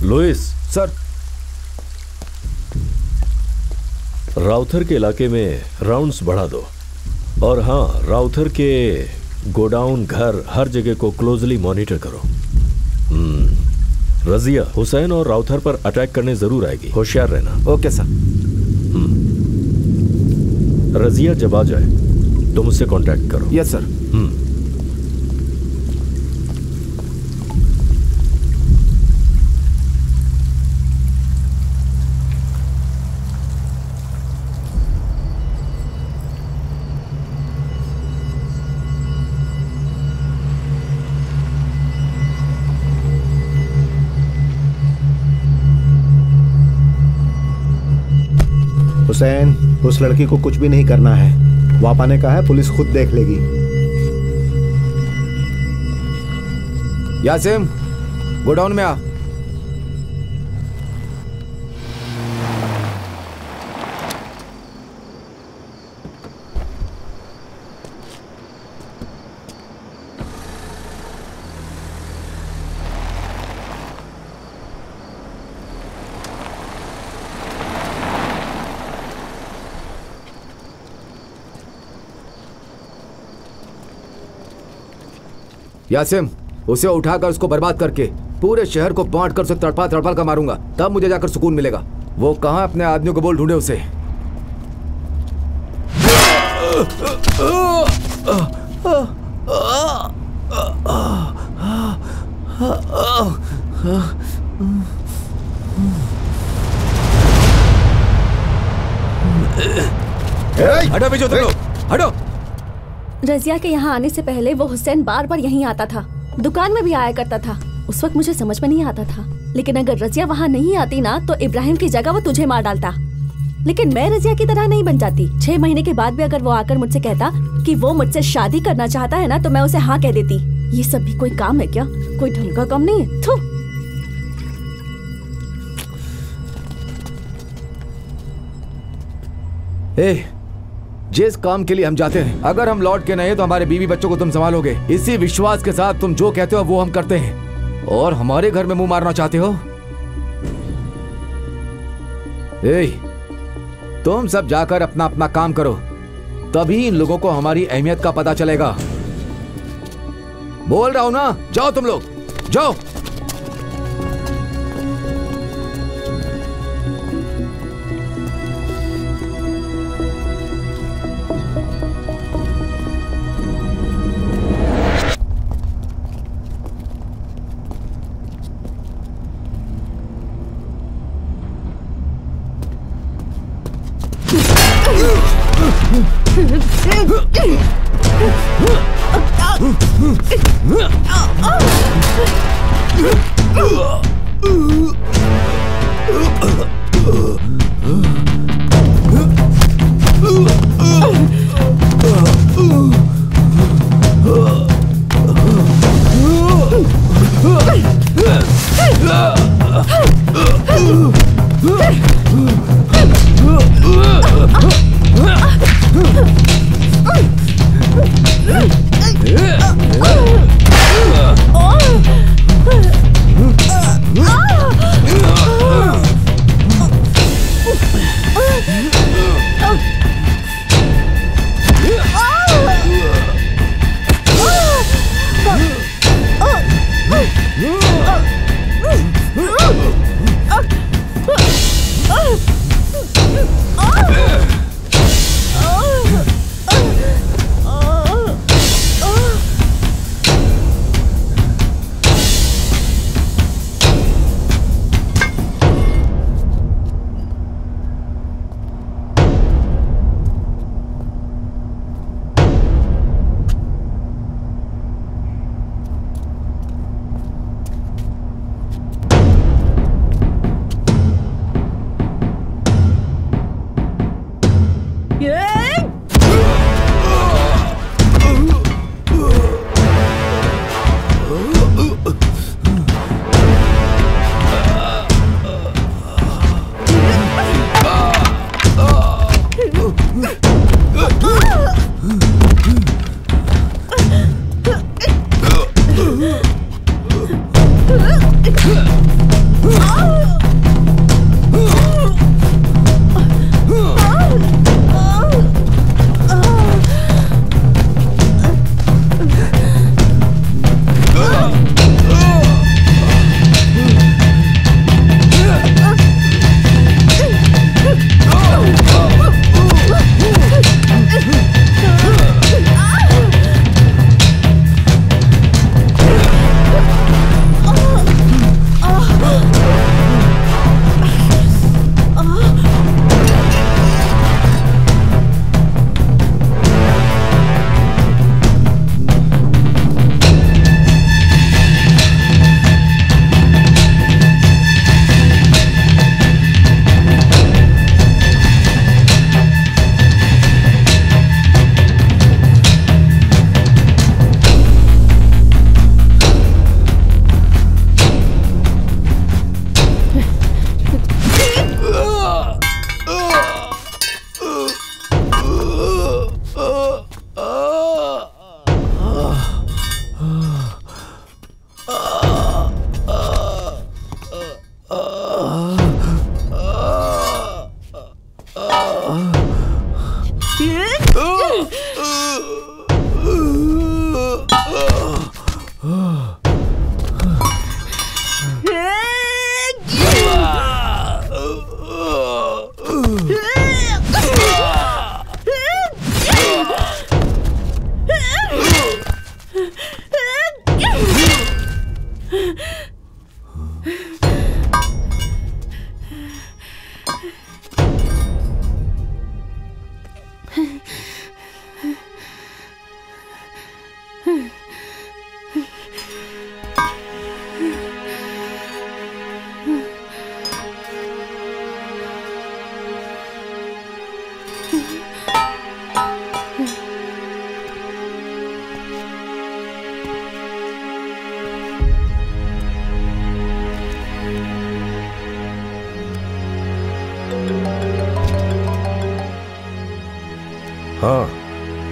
लुइस सर, राउथर के इलाके में राउंड्स बढ़ा दो। और हाँ, राउथर के गोडाउन, घर, हर जगह को क्लोजली मॉनिटर करो। रजिया हुसैन और राउथर पर अटैक करने जरूर आएगी, होशियार रहना। Okay sir. रजिया जब आ जाए तुम उससे कांटेक्ट करो। Yes sir. हुसैन, उस लड़की को कुछ भी नहीं करना है। वापा ने कहा है पुलिस खुद देख लेगी। यासिम, गोडाउन में आ। यासिम, उसे उठाकर उसको बर्बाद करके पूरे शहर को बांट कर उसे तड़पा तड़पा कर मारूंगा, तब मुझे जाकर सुकून मिलेगा। वो कहां अपने आदमियों को बोल ढूंढे उसे। हटो पीछे तुम लोग, हटो। रजिया के यहाँ आने से पहले वो हुसैन बार बार यहीं आता था, दुकान में भी आया करता था। उस वक्त मुझे समझ में नहीं आता था, लेकिन अगर रजिया वहाँ नहीं आती ना तो इब्राहिम की जगह वो तुझे मार डालता। लेकिन मैं रजिया की तरह नहीं बन जाती। 6 महीने के बाद भी अगर वो आकर मुझसे कहता कि वो मुझसे शादी करना चाहता है ना, तो मैं उसे हाँ कह देती। ये सब भी कोई काम है क्या? कोई ढंग का काम नहीं है। थू। जिस काम के लिए हम जाते हैं, अगर हम लौट के नहीं तो हमारे बीवी बच्चों को तुम संभालोगे। इसी विश्वास के साथ तुम जो कहते हो वो हम करते हैं। और हमारे घर में मुंह मारना चाहते हो? तुम सब जाकर अपना अपना काम करो, तभी इन लोगों को हमारी अहमियत का पता चलेगा। बोल रहा हूं ना, जाओ तुम लोग, जाओ।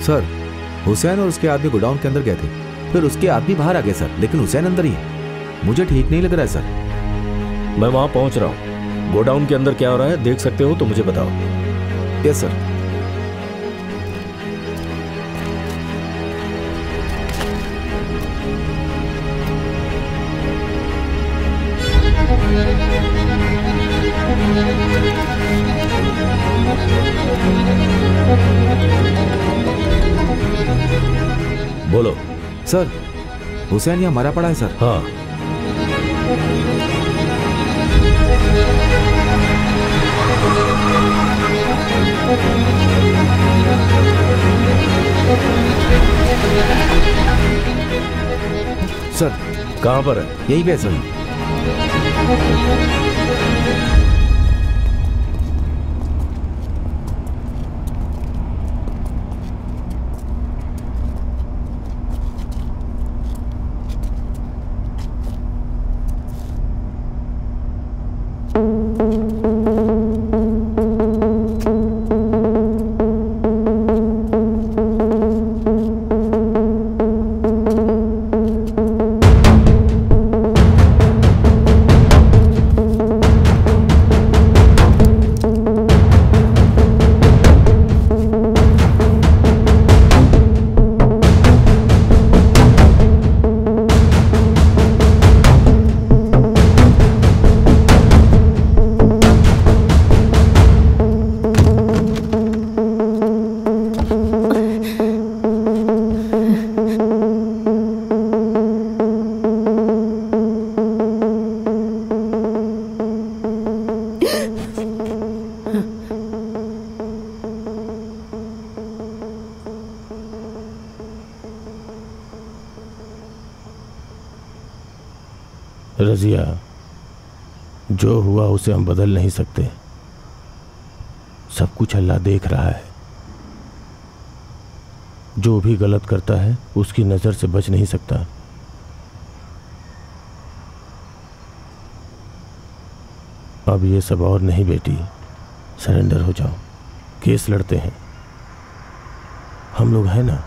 सर, हुसैन और उसके आदमी गोडाउन के अंदर गए थे, फिर उसके आदमी बाहर आ गए सर, लेकिन हुसैन अंदर ही है। मुझे ठीक नहीं लग रहा है सर। मैं वहां पहुंच रहा हूं। गोडाउन के अंदर क्या हो रहा है देख सकते हो तो मुझे बताओ। Yes sir. बोलो। सर, हुसैन यहाँ मरा पड़ा है सर। हाँ। सर, कहाँ पर है? यहीं पे है सर। रजिया, जो हुआ उसे हम बदल नहीं सकते। सब कुछ अल्लाह देख रहा है। जो भी गलत करता है उसकी नज़र से बच नहीं सकता। अब ये सब और नहीं बेटी, सरेंडर हो जाओ। केस लड़ते हैं, हम लोग हैं ना।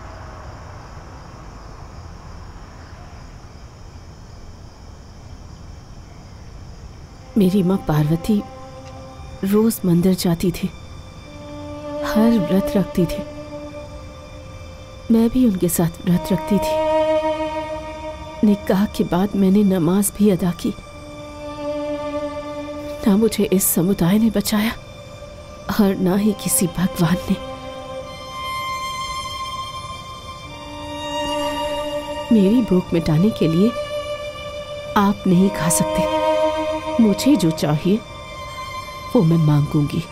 मेरी माँ पार्वती रोज मंदिर जाती थी, हर व्रत रखती थी। मैं भी उनके साथ व्रत रखती थी। निकाह के बाद मैंने नमाज भी अदा की। ना मुझे इस समुदाय ने बचाया और ना ही किसी भगवान ने। मेरी भूख मिटाने के लिए आप नहीं खा सकते। मुझे जो चाहिए वो मैं मांगूंगी।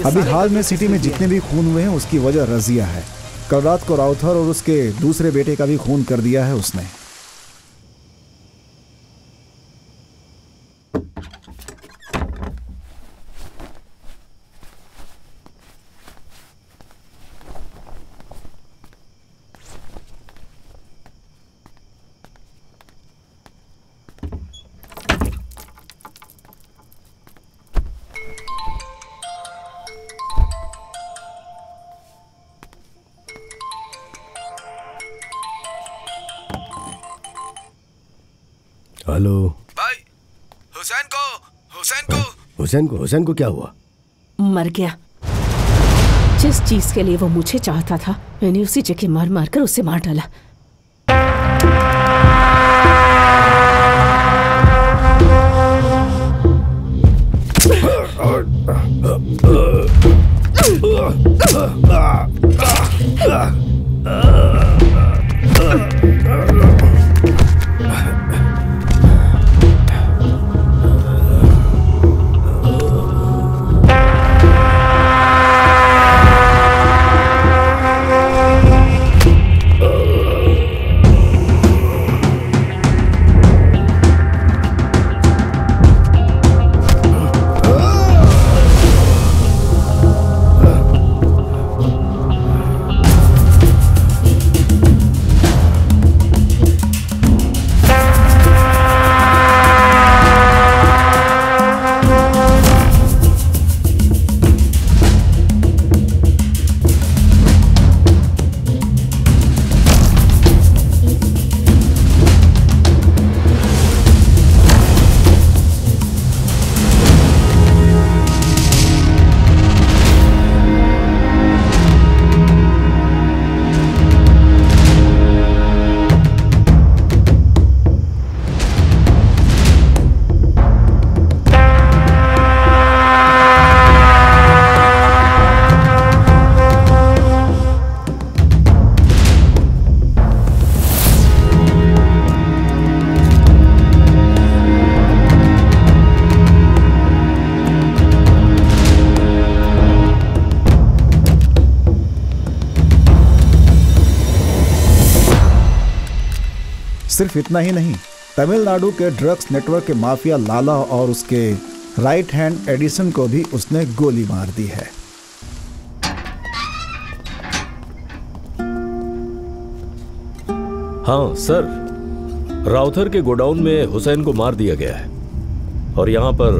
अभी हाल में सिटी में जितने भी खून हुए हैं उसकी वजह रजिया है। कल रात को राउथर और उसके दूसरे बेटे का भी खून कर दिया है उसने। हेलो भाई, हुसैन को क्या हुआ? मर गया। जिस चीज के लिए वो मुझे चाहता था मैंने उसी जगह मार मार कर उसे मार डाला। सिर्फ इतना ही नहीं, तमिलनाडु के ड्रग्स नेटवर्क के माफिया लाला और उसके राइट हैंड एडिसन को भी उसने गोली मार दी है। हाँ सर, राउथर के गोडाउन में हुसैन को मार दिया गया है और यहाँ पर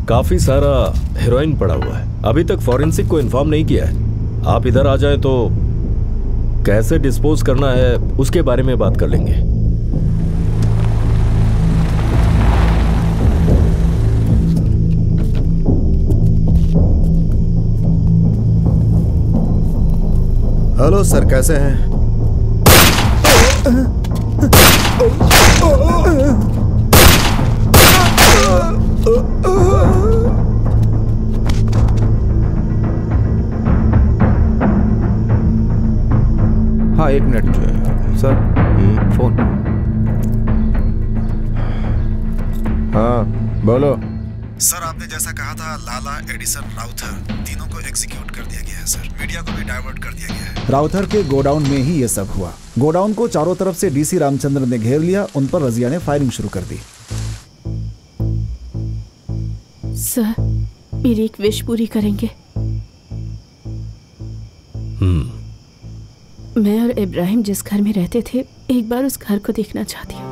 काफी सारा हेरोइन पड़ा हुआ है। अभी तक फॉरेंसिक को इन्फॉर्म नहीं किया है। आप इधर आ जाए तो कैसे डिस्पोज करना है उसके बारे में बात कर लेंगे। हेलो सर, कैसे हैं? हाँ, एक मिनट सर। फोन। हाँ बोलो सर, आपने जैसा कहा था लाला, एडिसन, राउथर तीनों को एग्जीक्यूट कर दिया गया है सर। मीडिया को भी डाइवर्ट कर दिया गया है। राउथर के गोडाउन में ही ये सब हुआ। गोडाउन को चारों तरफ से डीसी रामचंद्र ने घेर लिया। उन पर रजिया ने फायरिंग शुरू कर दी। सर, मेरी एक विश पूरी करेंगे? मैं और इब्राहिम जिस घर में रहते थे एक बार उस घर को देखना चाहती हूँ।